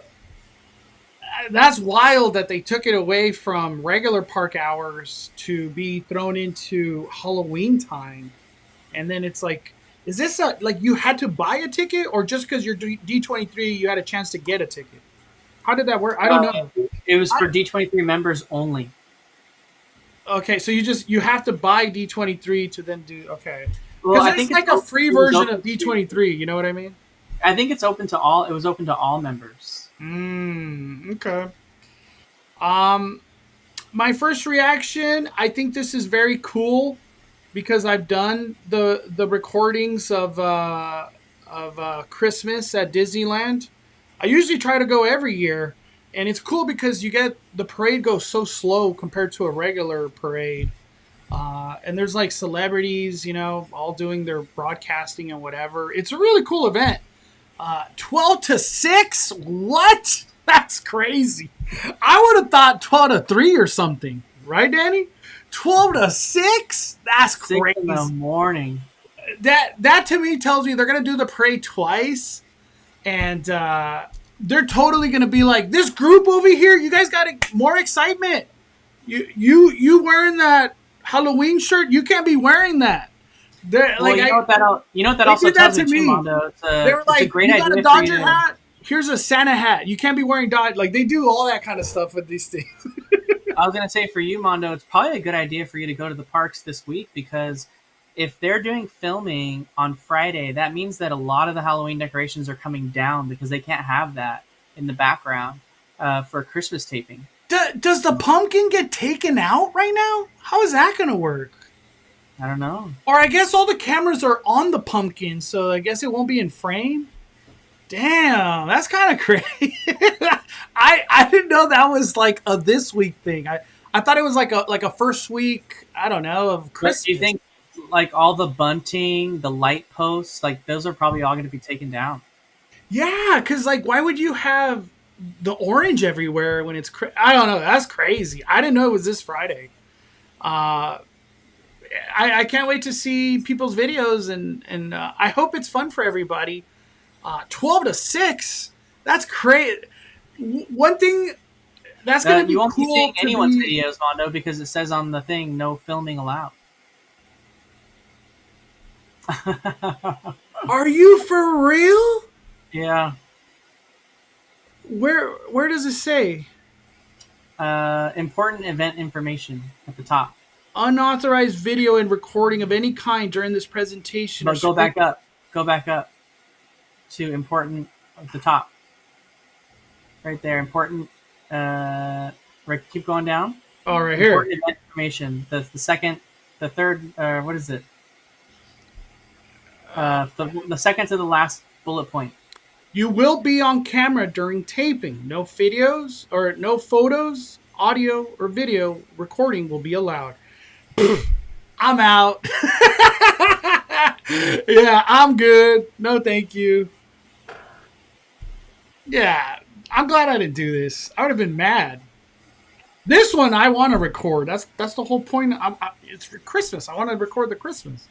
that's wild that they took it away from regular park hours to be thrown into Halloween time, and then it's like, is this like you had to buy a ticket, or just because you're D23 you had a chance to get a ticket? How did that work? I don't know. It was for D23 members only. Okay, so you have to buy D23 to then do okay. Well, Because I it's think like a free version of D23. You know what I mean? I think it's open to all. It was open to all members. Okay. My first reaction, I think this is very cool because I've done the recordings of Christmas at Disneyland. I usually try to go every year, and it's cool because you get the parade goes so slow compared to a regular parade. And there's like celebrities, all doing their broadcasting and whatever. It's a really cool event. 12 to 6? What? That's crazy. I would have thought 12 to 3 or something. Right, Danny? 12 to 6? That's crazy. 6 in the morning. That to me tells me they're going to do the parade twice. And they're totally going to be like, this group over here, you guys got more excitement. You wearing that Halloween shirt? You can't be wearing that. Well, you know what that also tells me too, Mondo. They were like, a great you got idea a Dodger hat? Here's a Santa hat. You can't be wearing Dodger. Like, they do all that kind of stuff with these things. I was going to say, for you, Mondo, it's probably a good idea for you to go to the parks this week, because if they're doing filming on Friday, that means that a lot of the Halloween decorations are coming down because they can't have that in the background for a Christmas taping. Does the pumpkin get taken out right now? How is that going to work? I don't know. Or I guess all the cameras are on the pumpkin, so I guess it won't be in frame. Damn, that's kind of crazy. I didn't know that was like a this week thing. I thought it was like a first week, I don't know, of Christmas. But do you think like all the bunting, the light posts, like those are probably all going to be taken down? Yeah, because like why would you have the orange everywhere when it's I don't know. That's crazy. I didn't know it was this Friday. I can't wait to see people's videos, and I hope it's fun for everybody. 12 to 6. That's crazy. One thing that's going to be you won't cool be seeing anyone's videos, Mondo, because it says on the thing, no filming allowed. Are you for real? Yeah. Where does it say? Important event information at the top. Unauthorized video and recording of any kind during this presentation. But go back up. Go back up to important at the top. Right there. Important. Right. Keep going down. Oh, right here. Important event information. The second, the third. What is it? The second to the last bullet point. You will be on camera during taping. No videos or no photos, audio, or video recording will be allowed. I'm out. Yeah, I'm good. No, thank you. Yeah, I'm glad I didn't do this. I would have been mad. This one I want to record. That's the whole point. It's for Christmas. I want to record the Christmas.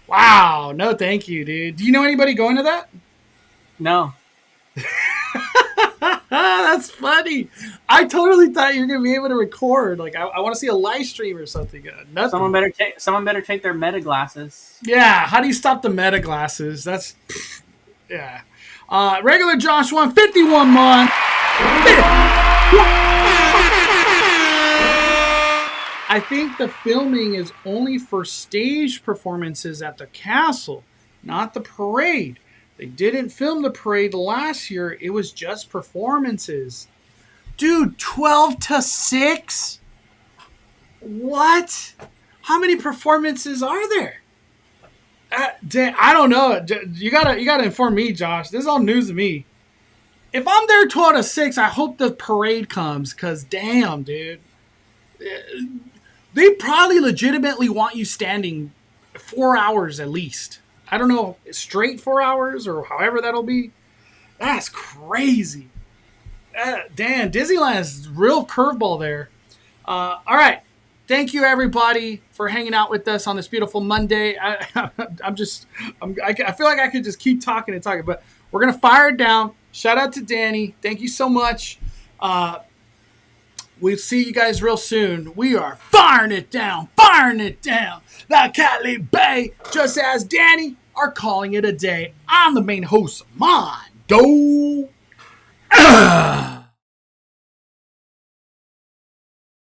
Wow. No, thank you, dude. Do you know anybody going to that? No. That's funny. I totally thought you were gonna be able to record. Like I want to see a live stream or something. Nothing. Someone better take their meta glasses. Yeah. How do you stop the meta glasses? That's yeah. Regular Josh 151 month. I think the filming is only for stage performances at the castle, not the parade. They didn't film the parade last year. It was just performances. Dude, 12 to 6? What? How many performances are there? I don't know. You gotta inform me, Josh. This is all news to me. If I'm there 12 to 6, I hope the parade comes, because damn, dude. They probably legitimately want you standing 4 hours at least. I don't know, straight 4 hours or however that'll be. That's crazy. Damn, Disneyland's real curveball there. All right. Thank you, everybody, for hanging out with us on this beautiful Monday. I feel like I could just keep talking and talking, but we're going to fire it down. Shout out to Danny. Thank you so much. We'll see you guys real soon. We are firing it down. The Cali Bay, just as Danny, are calling it a day. I'm the main host, Mondo.